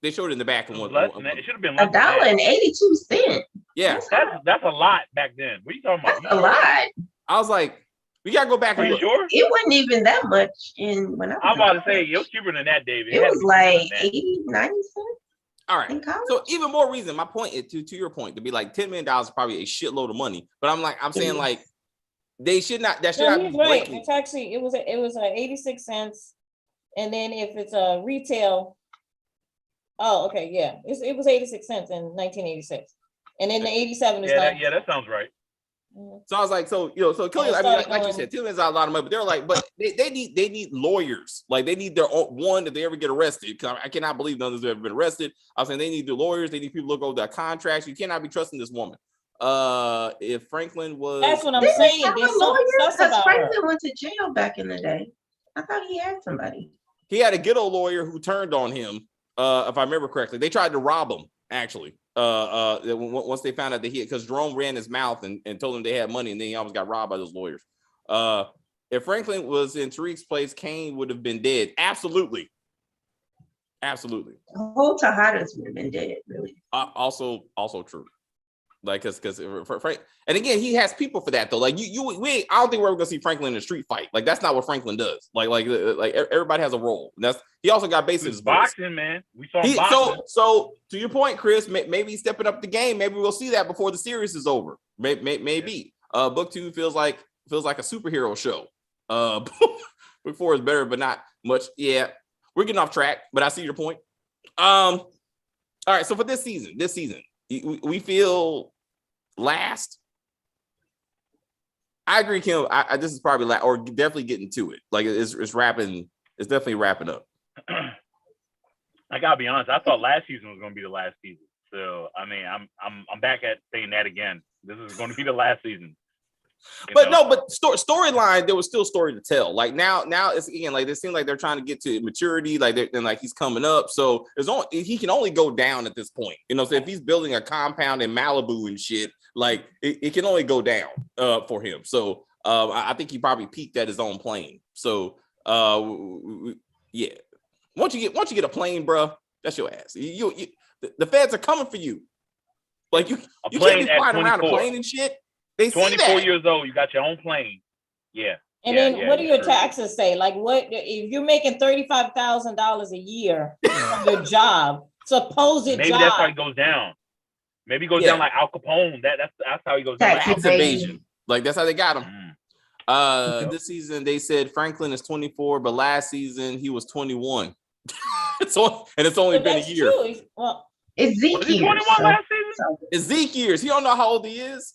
They showed it in the back and it should have been $1.82. Yeah, that's a lot back then. What are you talking about? That's a lot. I was like, we gotta go back. Are you sure? It wasn't even that much when I was. I'm about to say it was cheaper than that, David. It was like 80, 90 cents. All right. So even more reason. My point is to your point to be like $10 million is probably a shitload of money. But I'm saying like they should not. That should not be right. breaking. It's actually it was 86 cents, and then if it's a retail. Oh, okay, yeah. It was 86 cents in 1986. And then the 87 is that sounds right. So I was like, so clearly, I mean, like you said, $2 million is a lot of money, but they're like, but they need lawyers. Like they need their own one if they ever get arrested. Because I cannot believe none of them have ever been arrested. I was saying they need the lawyers, they need people to look over their contracts. You cannot be trusting this woman. If Franklin was that's what I'm saying. There's because Franklin went to jail back in the day. I thought he had somebody. He had a ghetto lawyer who turned on him. If I remember correctly, they tried to rob him actually. Once they found out that because Jerome ran his mouth and told him they had money, and then he almost got robbed by those lawyers. If Franklin was in Tariq's place, Kane would have been dead. Absolutely. The whole Tejadas would have been dead, really. Also true. Like, because Frank, and again, he has people for that though. Like I don't think we're ever gonna see Franklin in a street fight. Like that's not what Franklin does. Like everybody has a role. And he also got bases. Boxing, man. We saw boxing. So to your point, Chris, maybe he's stepping up the game. Maybe we'll see that before the series is over. Maybe. Book 2 feels like a superhero show. Book 4 is better, but not much. Yeah, we're getting off track, but I see your point. All right. So for this season, we feel last. I agree, Kim. This is probably last, or definitely getting to it. Like it's wrapping. It's definitely wrapping up. I gotta be honest. I thought last season was going to be the last season. So I mean, I'm back at saying that again. This is going to be the last season. But no, but storyline, there was still story to tell. Like now it's again like it seems like they're trying to get to maturity, like and like he's coming up. So he can only go down at this point. You know, so if he's building a compound in Malibu and shit, like it can only go down for him. So I think he probably peaked at his own plane. So yeah. Once you get a plane, bro, that's your ass. The feds are coming for you. Like you can't be flying around a plane and shit. They 24 years old, you got your own plane. Yeah. And then what do your taxes say? Like what if you're making $35,000 a year from your job, supposed Maybe job? that's how it goes down. Maybe he goes down like Al Capone. That's how he goes down. Tax evasion. Like that's how they got him. This season they said Franklin is 24, but last season he was 21. It's only been a year. True. Well, it's Zeke. Was he 21 last season? It's Zeke years. He don't know how old he is.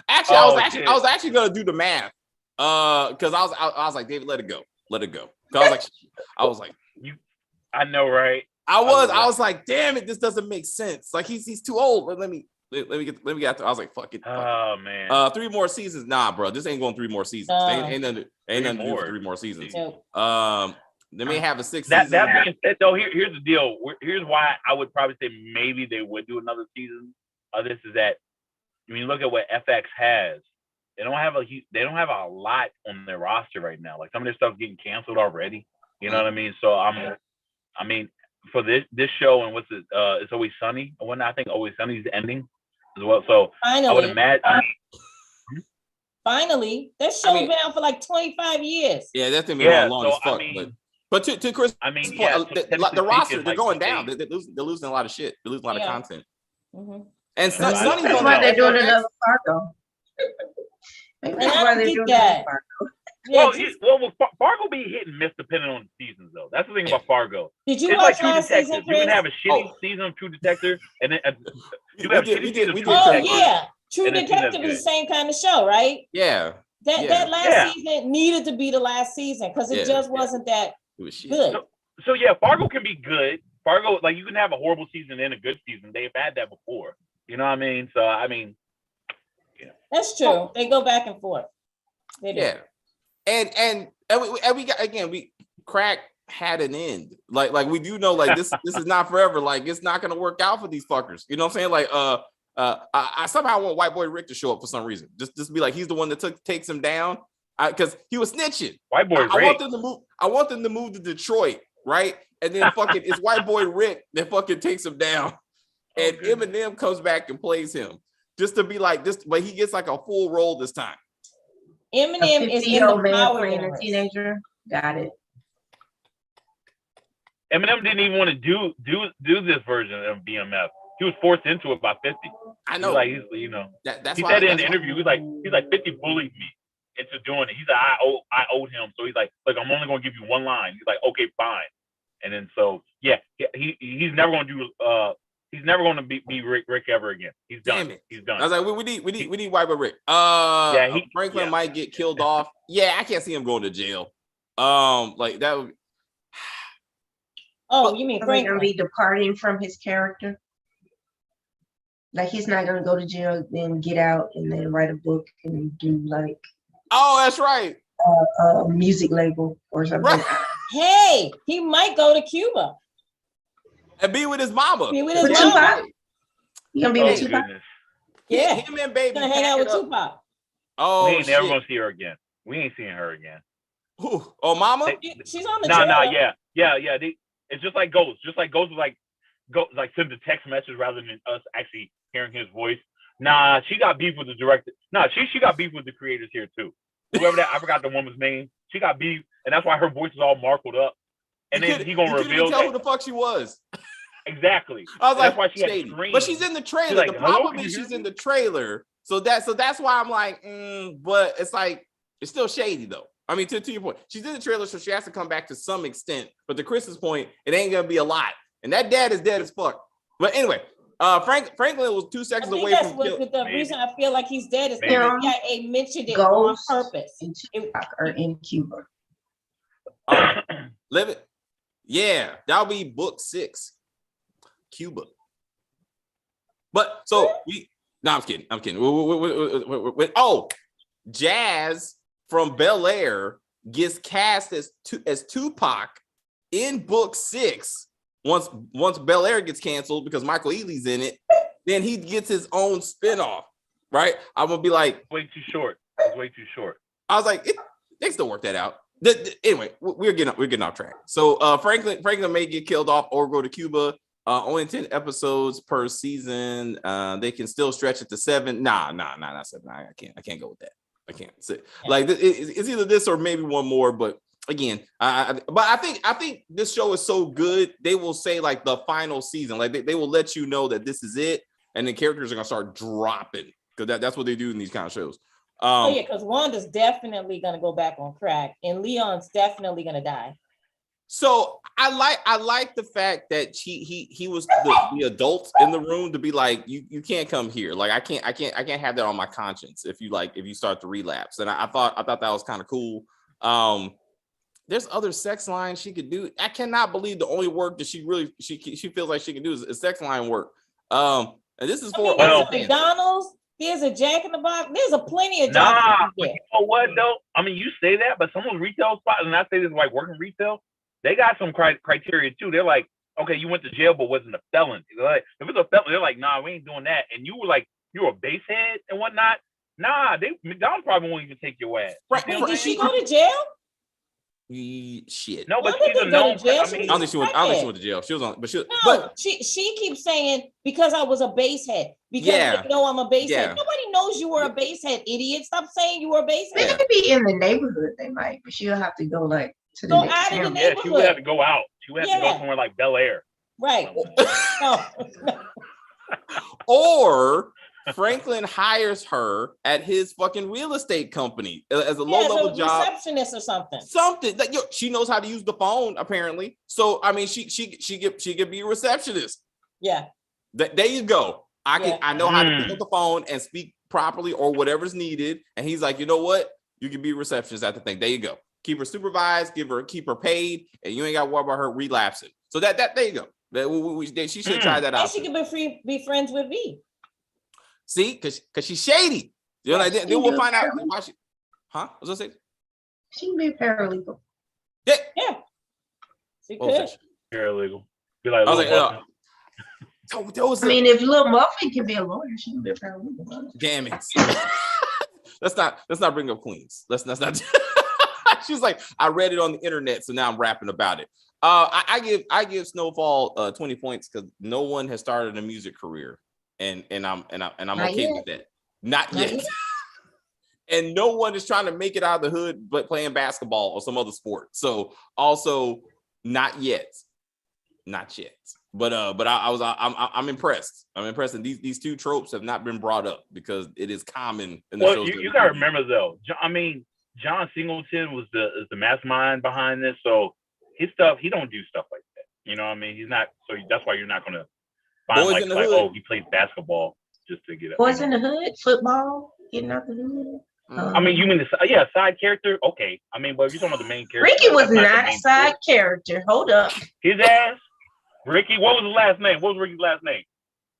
Actually, I was actually gonna do the math. Because I was like, David, let it go. I was like, I know, right? I was like, damn it, this doesn't make sense. Like he's too old. Let me get after. I was like, fuck it. Oh man. 3 more seasons. Nah, bro. This ain't going 3 more seasons. Ain't nothing to do for 3 more seasons. They may have a 6th season. That being said, though, here's the deal. Here's why I would probably say maybe they would do another season of this is that when you look at what FX has, they don't have a lot on their roster right now. Like some of their stuff's getting canceled already. You know what I mean? So I mean, for this show and what's it? It's Always Sunny. I think Always Sunny's ending as well. So finally, I would imagine. Finally, that show's been out for like 25 years. Yeah, that's gonna be long as fuck. But to Chris, I mean, the roster they're going down. They're losing a lot of shit. They're losing a lot of content. Mm-hmm. And Sunny's that's why they're doing another Sparkr. Maybe that's why they're doing another Sparkr. Well, Fargo be hit and miss depending on the seasons, though. That's the thing about Fargo. Did you watch last season, Chris? You can have a shitty season of True Detective, and then you have a shitty season of True Detective. Oh yeah, True Detective is the same kind of show, right? Yeah. That last season needed to be the last season because it just wasn't that good. So yeah, Fargo can be good. Fargo, like you can have a horrible season and a good season. They've had that before. You know what I mean? So I mean, that's true. They go back and forth. They do. Yeah, and we got we crack had an end. Like we do know like this is not forever. Like it's not gonna work out for these fuckers. You know what I'm saying? Like I somehow want White Boy Rick to show up for some reason. Just be like he's the one that takes him down because he was snitching. White Boy Rick. I want them to move to Detroit, right? And then fucking it's White Boy Rick that fucking takes him down. And Eminem comes back and plays him just to be like this, but he gets like a full role this time. Eminem is in the power playing a teenager. Got it. Eminem didn't even want to do this version of BMF. He was forced into it by 50. I know. He's that's he why, said in the interview, he's like 50 bullied me into doing it. He's like, I owed him. So he's like, look, I'm only gonna give you one line. He's like, okay, fine. And then so he's never gonna do he's never gonna be Rick ever again. He's done. He's done. I was like, we need White Boy Rick. Franklin might get killed off. Yeah, I can't see him going to jail. Like that would. Oh, you mean Franklin gonna be departing from his character? Like he's not gonna go to jail, then get out, and then write a book and do like. Oh, that's right. A music label or something. Right. Hey, he might go to Cuba and be with his mama. Be with his mama. You gonna be with Tupac? Yeah, him and Baby gonna hang out with Tupac. Oh, we ain't never gonna see her again. We ain't seeing her again. Who? Oh, Mama? She's on the yeah. It's just like Ghost. Just like Ghost was like send a text message rather than us actually hearing his voice. Nah, she got beef with the director. Nah, she got beef with the creators here too. Whoever that, I forgot the woman's name. She got beef, and that's why her voice is all markled up. And then he gonna reveal tell who the fuck she was. Exactly. I was like, that's why she had screams. But she's in the trailer. Like, the problem is she's in the trailer. So that's why I'm like, but it's like it's still shady though. I mean, to your point, she's in the trailer, so she has to come back to some extent. But to Chris's point, it ain't gonna be a lot. And that dad is dead as fuck. But anyway, Franklin was 2 seconds away from the reason I feel like he's dead is because he mentioned it on purpose. Or in Cuba. Live it. Yeah, that'll be book 6. Cuba. But so No, I'm kidding. I'm kidding. Oh, Jazz from Bel Air gets cast as Tupac in book 6. Once Bel Air gets canceled because Michael Ealy's in it, then he gets his own spinoff. Right? I'm gonna be like, way too short. It's way too short. I was like, they still work that out. Anyway, we're getting off track. So Franklin may get killed off or go to Cuba. Only 10 episodes per season. They can still stretch it to 7. Nah, not 7. I can't go with that. I can't say like it's either this or maybe one more. But again, I think this show is so good. They will say like the final season, like they will let you know that this is it, and the characters are gonna start dropping because that's what they do in these kind of shows. Because Wanda's definitely gonna go back on crack, and Leon's definitely gonna die. So I like the fact that he was the adult in the room to be like, you can't come here. Like I can't have that on my conscience if you start to relapse. And I thought that was kind of cool. There's other sex lines she could do. I cannot believe the only work that she feels like she can do is sex line work. And this is for McDonald's. There's a Jack in the Box. There's a plenty of jobs. You know what though? I mean, you say that, but some of those retail spots, and I say this like working retail, they got some criteria too. They're like, okay, you went to jail, but wasn't a felon. Like, if it's a felon, they're like, nah, we ain't doing that. And you were like, you were a base head and whatnot. Nah, McDonald's probably won't even take your ass. Right. Did she go to jail? Shit. No, but she's a known. I don't think she went to jail. She was on, but she keeps saying because I was a base head. Because they know I'm a base head. Nobody knows you were a base head, idiot. Stop saying you were a base head. Maybe in the neighborhood they might, but she'll have to go like to the next out of the neighborhood. Yeah, she would have to go out. She would have to go somewhere like Bel Air. Right. No. Or Franklin hires her at his fucking real estate company as a low-level job, receptionist or something. Something that she knows how to use the phone apparently. So I mean, she could be a receptionist. Yeah. There you go. I know how to pick up the phone and speak properly or whatever's needed. And he's like, you know what? You can be a receptionist at the thing. There you go. Keep her supervised, keep her paid, and you ain't got to worry about her relapsing. So that there you go. She should try that out. And she can be friends with V. See, because she's shady. You know, like, then we'll find out why she. Huh? What was I saying? She can be a paralegal. Yeah. She could. Paralegal. Be like, I was like, I mean, if Lil Muffin can be a lawyer, she can be a paralegal. Damn it. let's not bring up Queens. Let's not. She's like, I read it on the internet, so now I'm rapping about it. I give Snowfall 20 points because no one has started a music career. And I'm okay with that. Not yet. And no one is trying to make it out of the hood but playing basketball or some other sport. So also not yet. But I'm impressed. I'm impressed. And these two tropes have not been brought up because it is common in the shows. You gotta remember though. I mean, John Singleton was the mastermind behind this. So his stuff, he don't do stuff like that. You know what I mean? He's not. So that's why you're not gonna find like oh, he plays basketball just to get up. Boys in the Hood, football, getting out the hood. I mean, you mean the side character? Okay. I mean, but if you're talking about the main character, Ricky was not a side character. Hold up. His ass, Ricky. What was his last name? What was Ricky's last name?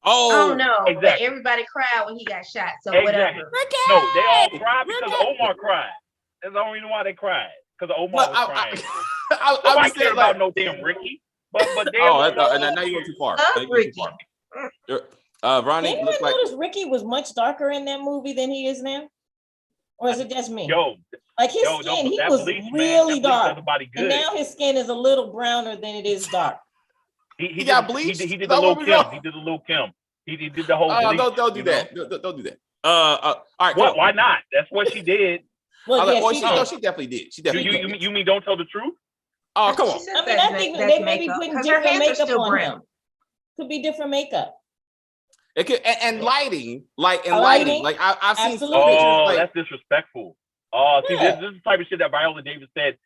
Oh no! Exactly. But everybody cried when he got shot. So whatever. Ricky! No, they all cried because Omar cried. That's the only reason why they cried because Omar was crying. I care about no damn Ricky. But damn. Now you went too far. Ricky. Ronnie, anyone notice Ricky was much darker in that movie than he is now? Or is it just me? Like his skin, he was really dark. And now his skin is a little browner than it is dark. He got bleached. He did the Lil Kim. He did the Lil Kim. He did the whole. Don't do that. Don't do that. All right. What? Why not? That's what she did. She definitely did. She definitely. You mean don't tell the truth? Oh, come on. I mean, I think they may be putting different makeup on him. Could be different makeup. It could and lighting. Like I've seen some pictures. Oh, that's disrespectful. Oh, see, this is the type of shit that Viola Davis said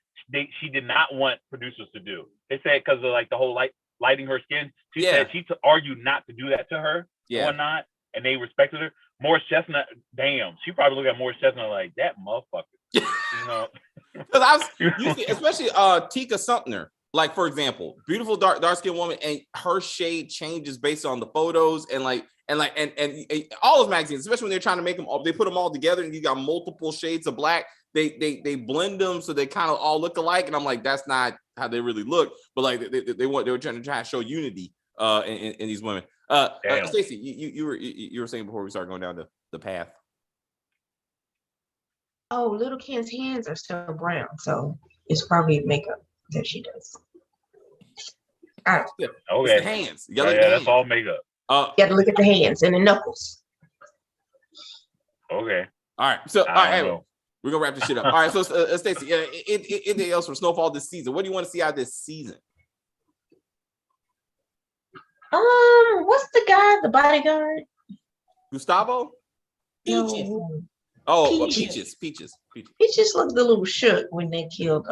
she did not want producers to do. They said because of like the whole lighting her skin. She said she argued not to do that to her. Yeah. Whatnot, and they respected her. Morris Chestnut, damn, she probably looked at Morris Chestnut like that motherfucker. You know, because especially Tika Sumpter. Like, for example, beautiful dark-skinned woman, and her shade changes based on the photos, and like And like and all those magazines, especially when they're trying to make them all, they put them all together and you got multiple shades of black. They blend them so they kind of all look alike. And I'm like, that's not how they really look. But like they were trying to show unity in these women. Stacey, you were saying before we start going down the path. Oh, Little Kim's hands are still brown, so it's probably makeup that she does. Okay. It's the hands. You gotta look at the hands. That's all makeup. You got to look at the hands and the knuckles. Okay. All right. So all right, we're gonna wrap this shit up. All right. So Stacey, anything else from Snowfall this season? What do you want to see out of this season? What's the guy, the bodyguard? Gustavo? Peaches. No. Oh, Peaches. Peaches looked a little shook when they killed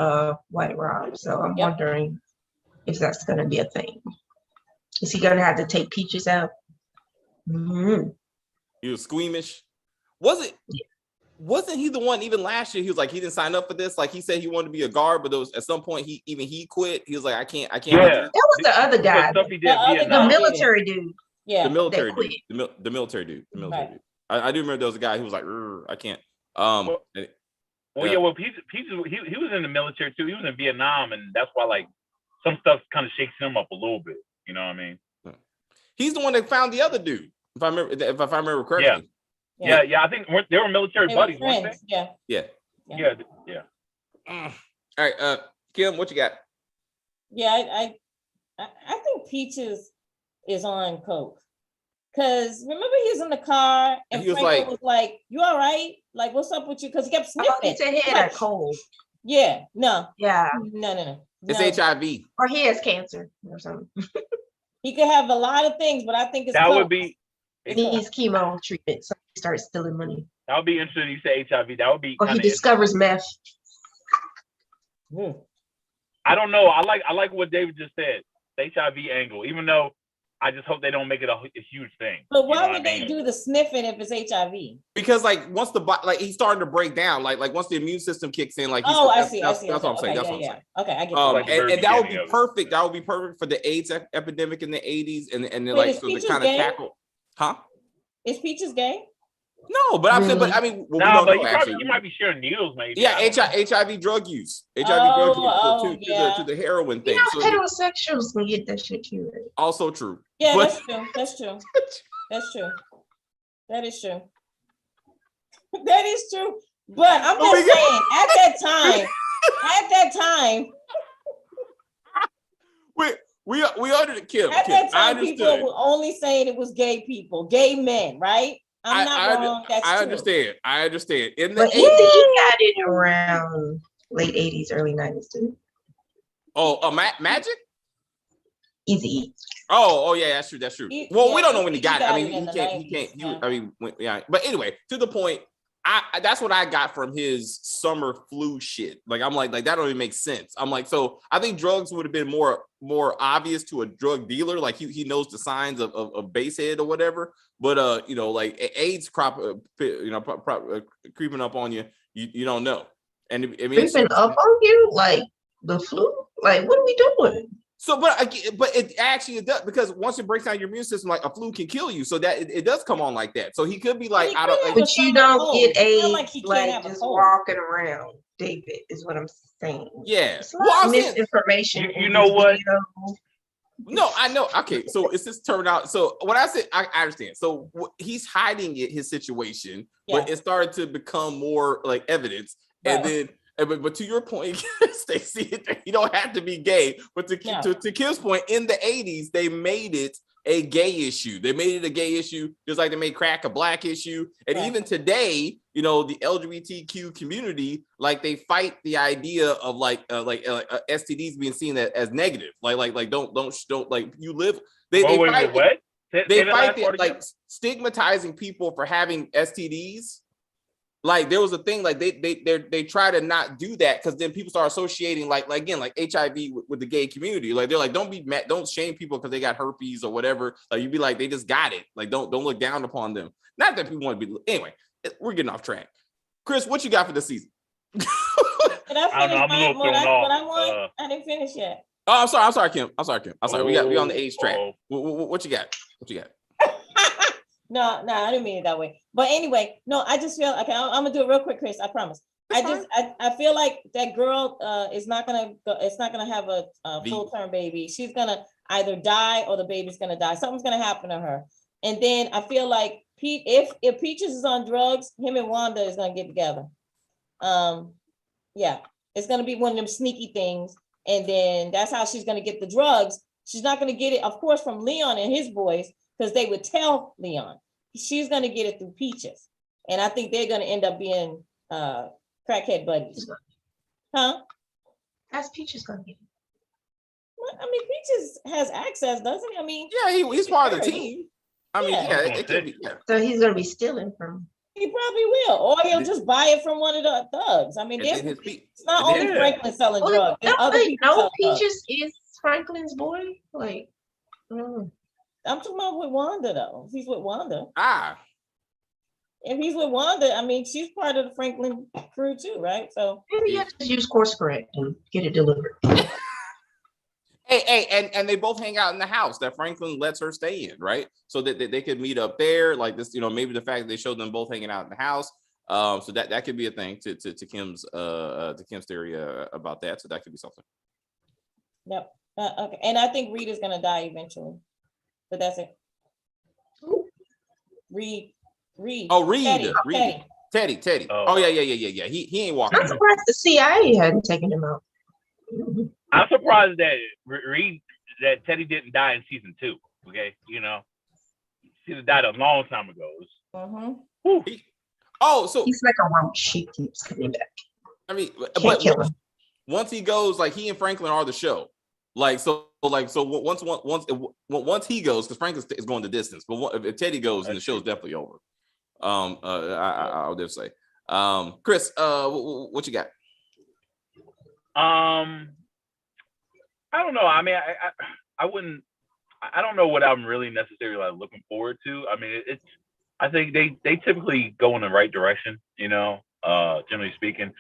White Rob. So I'm wondering if that's gonna be a thing. Is he gonna have to take Peaches out? Mm-hmm. He was squeamish. Wasn't he the one even last year? He was like, he didn't sign up for this. Like he said he wanted to be a guard, but at some point he quit. He was like, I can't. Yeah, that was the other guy. The military dude. Yeah, the military dude. The military dude. Dude. I do remember there was a guy who was like, I can't. Peaches, he was in the military too. He was in Vietnam, and that's why like some stuff kind of shakes him up a little bit. You know what I mean? He's the one that found the other dude. If I remember correctly. Yeah. I think they were military buddies, weren't they? Yeah. All right, Kim, what you got? Yeah, I think Peaches is on coke. Cause remember he was in the car and he was Franco was like, "You all right? Like, what's up with you?" Because he kept sniffing. He said he had a cold. Yeah, no. No. It's HIV. Or he has cancer or something. He could have a lot of things, but I think it's that coke. would be. He needs chemo treatment, so he starts stealing money. That would be interesting. You say HIV. That would be. Or he discovers meth. I don't know. I like what David just said. The HIV angle, even though I just hope they don't make it a huge thing. But why would they do the sniffing if it's HIV? Because like once he's starting to break down, like once the immune system kicks in, like I see. That's what I'm saying. That's what I'm saying. Okay, I get and that would be perfect. That would be perfect for the AIDS epidemic in the 80s, and then like so to kind of tackle. Huh? Is Peaches gay? No, but I'm saying, but I mean, you might be sharing needles, maybe. Yeah, HIV drug use, to the heroin thing. You know, heterosexuals can get that shit too. Right? Also true. Yeah, that's true. That is true. But I'm just saying, at that time. We under Kim. At that time, people were only saying it was gay people, gay men, right? I'm not wrong. That's true. I understand. In the but 80s, he got it around late 80s, early 90s too. Oh, Magic? Easy. Oh, yeah, that's true. We don't know when he got it. I mean, he can't. But anyway, to the point, that's what I got from his summer flu shit. Like, I'm like that don't even make sense. I'm like, so I think drugs would have been more obvious to a drug dealer. Like he knows the signs of basehead or whatever. But like AIDS creeping up on you, you don't know. And I mean, creeping up on you like the flu. Like, what are we doing? So, but it actually does, because once it breaks down your immune system, like a flu can kill you. So that it does come on like that. So he could be like, I don't. But you don't get like just walking around. David is what I'm saying. Yeah. Well, misinformation. You know what? No, I know. Okay, so it's just turned out. So what I said, I understand. So he's hiding his situation, but it started to become more like evidence, and then. But to your point, Stacey, you don't have to be gay. But to Kim's point, in the 80s, they made it a gay issue. They made it a gay issue, just like they made crack a black issue. And even today, the LGBTQ community, like they fight the idea of STDs being seen as negative. Like don't like you live. They fight like stigmatizing people for having STDs. Like there was a thing like they try to not do that, because then people start associating like HIV with the gay community. Like they're like, don't shame people because they got herpes or whatever. Like you'd be like, they just got it. Like don't look down upon them. Not that people want to be. Anyway, we're getting off track. Chris, what you got for the season? Did I finish what I want? I didn't finish yet. Oh, I'm sorry, Kim. I'm sorry. We on the age track. What you got? No, I didn't mean it that way. But anyway, no, I just feel okay. I'm gonna do it real quick, Chris. I promise. I feel like that girl is not gonna it's not gonna have a full-term baby. She's gonna either die or the baby's gonna die. Something's gonna happen to her. And then I feel like Pete, if Peaches is on drugs, him and Wanda is gonna get together. Yeah, it's gonna be one of them sneaky things, and then that's how she's gonna get the drugs. She's not gonna get it, of course, from Leon and his boys, because they would tell Leon. She's gonna get it through Peaches, and I think they're gonna end up being crackhead buddies. Huh? That's Peaches gonna get it. Well, I mean, Peaches has access, doesn't he? I mean, yeah, he's part of the team. I mean, it could be. Yeah. So he's gonna be stealing from. He probably will, or he'll just buy it from one of the thugs. I mean, it's not only Franklin selling drugs. Other people Peaches is Franklin's boy. Like, I'm talking about with Wanda though. He's with Wanda. If he's with Wanda, I mean, she's part of the Franklin crew too, right? So maybe you have to use course correct and get it delivered. Hey, and they both hang out in the house that Franklin lets her stay in, right? So that they could meet up there, like this, maybe the fact that they showed them both hanging out in the house. So that could be a thing to Kim's theory about that. So that could be something. Yep. Okay. And I think Reed is gonna die eventually, but that's it. Reed. Oh, Reed. Teddy. Oh yeah. He ain't walking. I'm surprised the CIA hadn't taken him out. I'm surprised that that Teddy didn't die in season 2. Okay, he died a long time ago. So he's like a roach. He keeps coming back. I mean, but once he goes, like he and Franklin are the show. Once he goes, because Franklin is going the distance. But if Teddy goes, then the show's definitely over. I'll just say, Chris, what you got? I don't know. I mean, I wouldn't. I don't know what I'm really necessarily looking forward to. I mean, I think they typically go in the right direction. Generally speaking,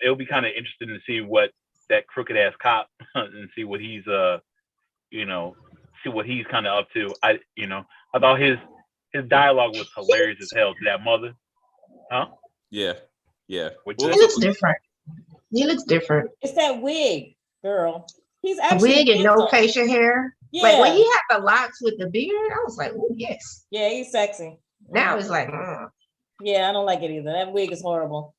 it'll be kind of interesting to see what that crooked ass cop and see what he's see what he's kind of up to. I thought his dialogue was hilarious as hell to that mother. Huh? Yeah. He looks different. He looks different. It's that wig, girl. He's actually wig and no facial hair. Yeah. Like when he had the locks with the beard, I was like, oh yes. Yeah, he's sexy. Now it's like, yeah, I don't like it either. That wig is horrible.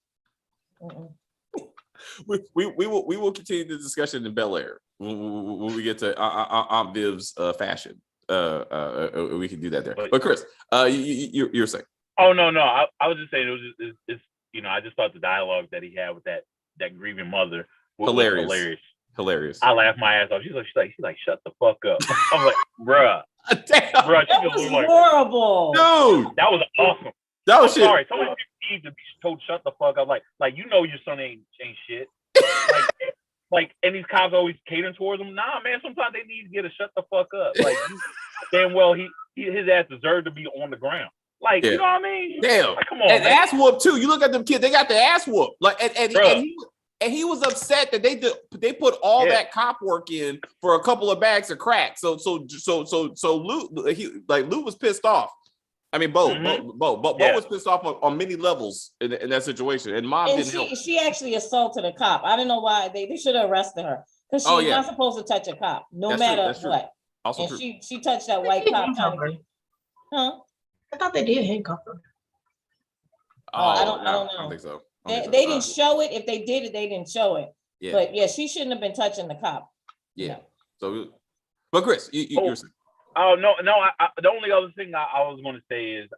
We will continue the discussion in Bel Air when we get to Aunt Viv's fashion. We can do that there. But Chris, you're saying? Oh no, I was just saying it's I just thought the dialogue that he had with that grieving mother was hilarious. I laughed my ass off. She's like, shut the fuck up. I'm like, bruh. Bruh, that was horrible. Dude. That was awesome. That was shit. Sorry, somebody needs to be told shut the fuck up. Like your son ain't shit. And these cops always catering towards him. Nah, man, sometimes they need to get a shut the fuck up. Like, damn well, his ass deserved to be on the ground. Like, you know what I mean? Damn. Like, come on, and man. Ass whoop too. You look at them kids; they got the ass whoop. Like, and he was upset that they put all that cop work in for a couple of bags of crack. So Lou was pissed off. I mean, Bo was pissed off on many levels in that situation, and Mom didn't help. She actually assaulted a cop. I don't know why they should have arrested her because she's not supposed to touch a cop, no matter what. Also and true. she touched that white cop. Huh? I thought they did handcuff her. I don't know. I don't think so. They didn't show it. If they did it, they didn't show it. Yeah. But yeah, she shouldn't have been touching the cop. Yeah. So, but Chris, you're saying. Oh no! The only other thing I was going to say is,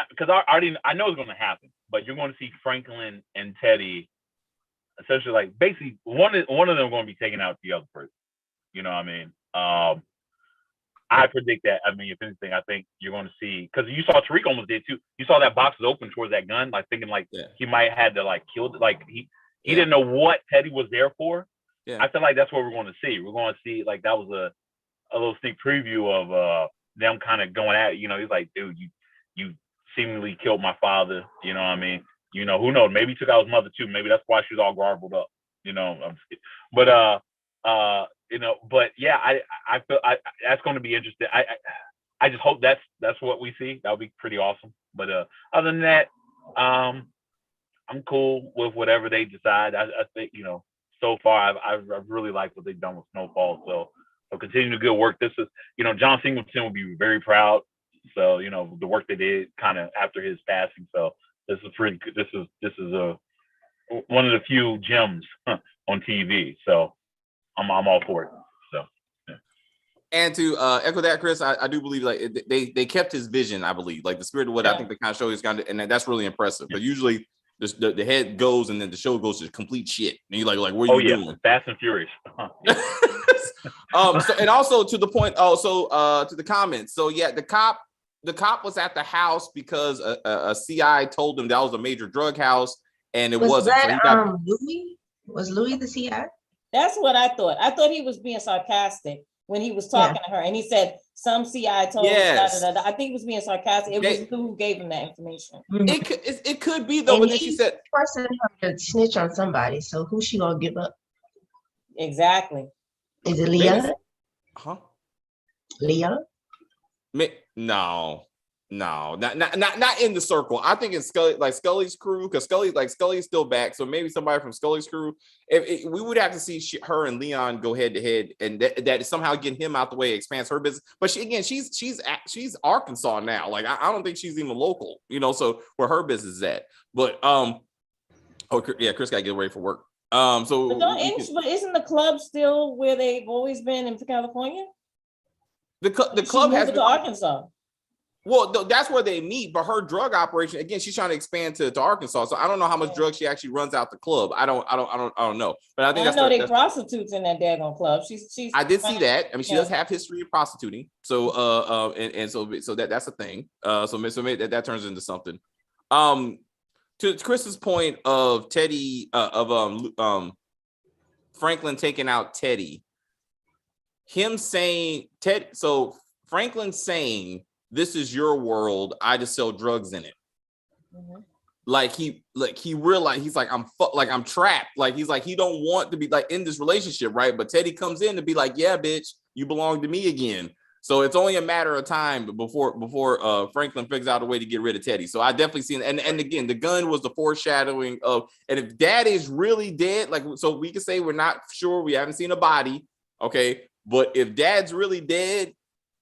because I know it's going to happen, but you're going to see Franklin and Teddy, essentially like basically one of them going to be taking out the other person. You know what I mean? I predict that. I mean, if anything, I think you're going to see, because you saw Tariq almost did too. You saw that box was open towards that gun, like thinking like he might have had to like kill, like he didn't know what Teddy was there for. Yeah. I feel like that's what we're going to see. We're going to see like that was a little sneak preview of them kind of going at it. He's like, dude, you seemingly killed my father. You know what I mean? Who knows? Maybe he took out his mother too. Maybe that's why she was all garbled up. But yeah, I feel that's going to be interesting. I just hope that's what we see. That would be pretty awesome. But other than that, I'm cool with whatever they decide. I think, so far I've really liked what they've done with Snowfall. So continue the good work. This is, John Singleton will be very proud. So, the work they did kind of after his passing. So this is pretty good. This is one of the few gems on TV. So I'm all for it. So. Yeah. And to echo that, Chris, I do believe like they kept his vision. I believe like the spirit of what I think the kind of show is kind of, and that's really impressive. But usually the head goes and then the show goes to complete shit. And you're like, what are you doing? Fast and Furious. So, and also to the point, to the comments. So yeah, the cop was at the house because a CI told him that was a major drug house, and it wasn't. That, Louis? Was Louis the CI? That's what I thought. I thought he was being sarcastic when he was talking to her, and he said some CI told him. I think he was being sarcastic. It was who gave him that information. It could be though, but then she said, "Person to snitch on somebody." So who's she gonna give up? Exactly. Is it Leon? Huh? Leon? No, not in the circle. I think it's Scully's crew, because Scully's still back. So maybe somebody from Scully's crew. We would have to see her and Leon go head to head, and that somehow getting him out the way expands her business. But she's Arkansas now. Like I don't think she's even local, so where her business is at. But Chris got to get ready for work. But isn't the club still where they've always been in California? The club has moved to Arkansas. Well, that's where they meet, but her drug operation, again, she's trying to expand to Arkansas. So I don't know how much drugs she actually runs out the club. I don't know. But I think they prostitutes in that daggone club. She's I did see that. I mean, she does have history of prostituting. So so that's a thing. So maybe that turns into something. To Chris's point of Teddy Franklin taking out Teddy, him saying Franklin saying, "This is your world. I just sell drugs in it." Mm-hmm. He realized he's like, I'm trapped. Like he's like, he don't want to be like in this relationship, right? But Teddy comes in to be like, "Yeah, bitch, you belong to me again." So it's only a matter of time before Franklin figures out a way to get rid of Teddy. So I definitely seen, and again, the gun was the foreshadowing of, and if Dad is really dead, so we can say we're not sure, we haven't seen a body, okay? But if Dad's really dead,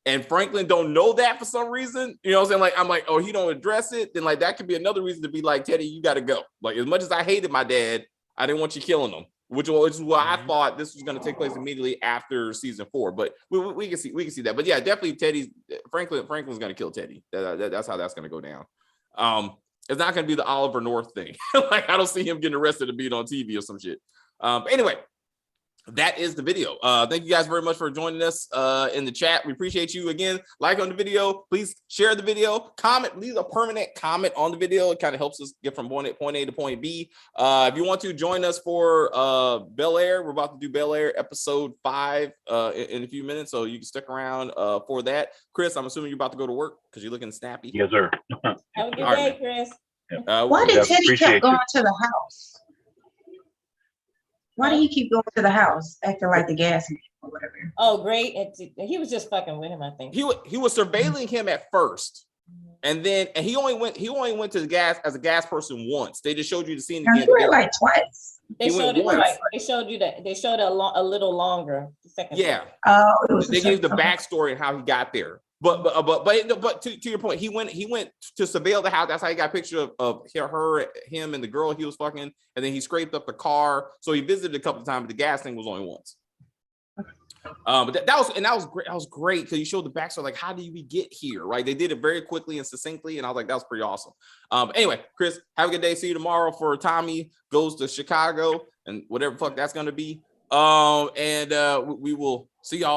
and Franklin don't know that for some reason, you know what I'm saying? Like, I'm like, oh, he don't address it, then like that could be another reason to be like, Teddy, you got to go. Like, as much as I hated my dad, I didn't want you killing him, which is why I thought this was going to take place immediately after season 4. But we can see that. But yeah, definitely Franklin's going to kill Teddy. That's how that's going to go down. It's not going to be the Oliver North thing. Like, I don't see him getting arrested and being on TV or some shit. But anyway, that is the video. Thank you guys very much for joining us in the chat. We appreciate you. Again, like on the video, please share the video, comment, leave a permanent comment on the video. It kind of helps us get from point A to point B. If you want to join us for Bel Air, we're about to do Bel Air episode 5 in a few minutes, so you can stick around for that. Chris, I'm assuming you're about to go to work because you're looking snappy. Yes, sir. Have a good day, Chris. Why did Teddy keep going to the house? Why did he keep going to the house, acting like the gas man or whatever? Oh, great! He was just fucking with him, I think. He was surveilling him at first, and he only went to the gas as a gas person once. They just showed you the scene again. He went like twice. They showed it right. They showed you that. They showed it a little longer. The second time. They gave the backstory and how he got there. But to your point, he went to surveil the house. That's how he got a picture of him, and the girl he was fucking. And then he scraped up the car. So he visited a couple of times, but the gas thing was only once. But that was great. That was great because you showed the backstory, like how did we get here, right? They did it very quickly and succinctly, and I was like, that was pretty awesome. Anyway, Chris, have a good day. See you tomorrow for Tommy Goes to Chicago and whatever fuck that's gonna be. And we will see y'all.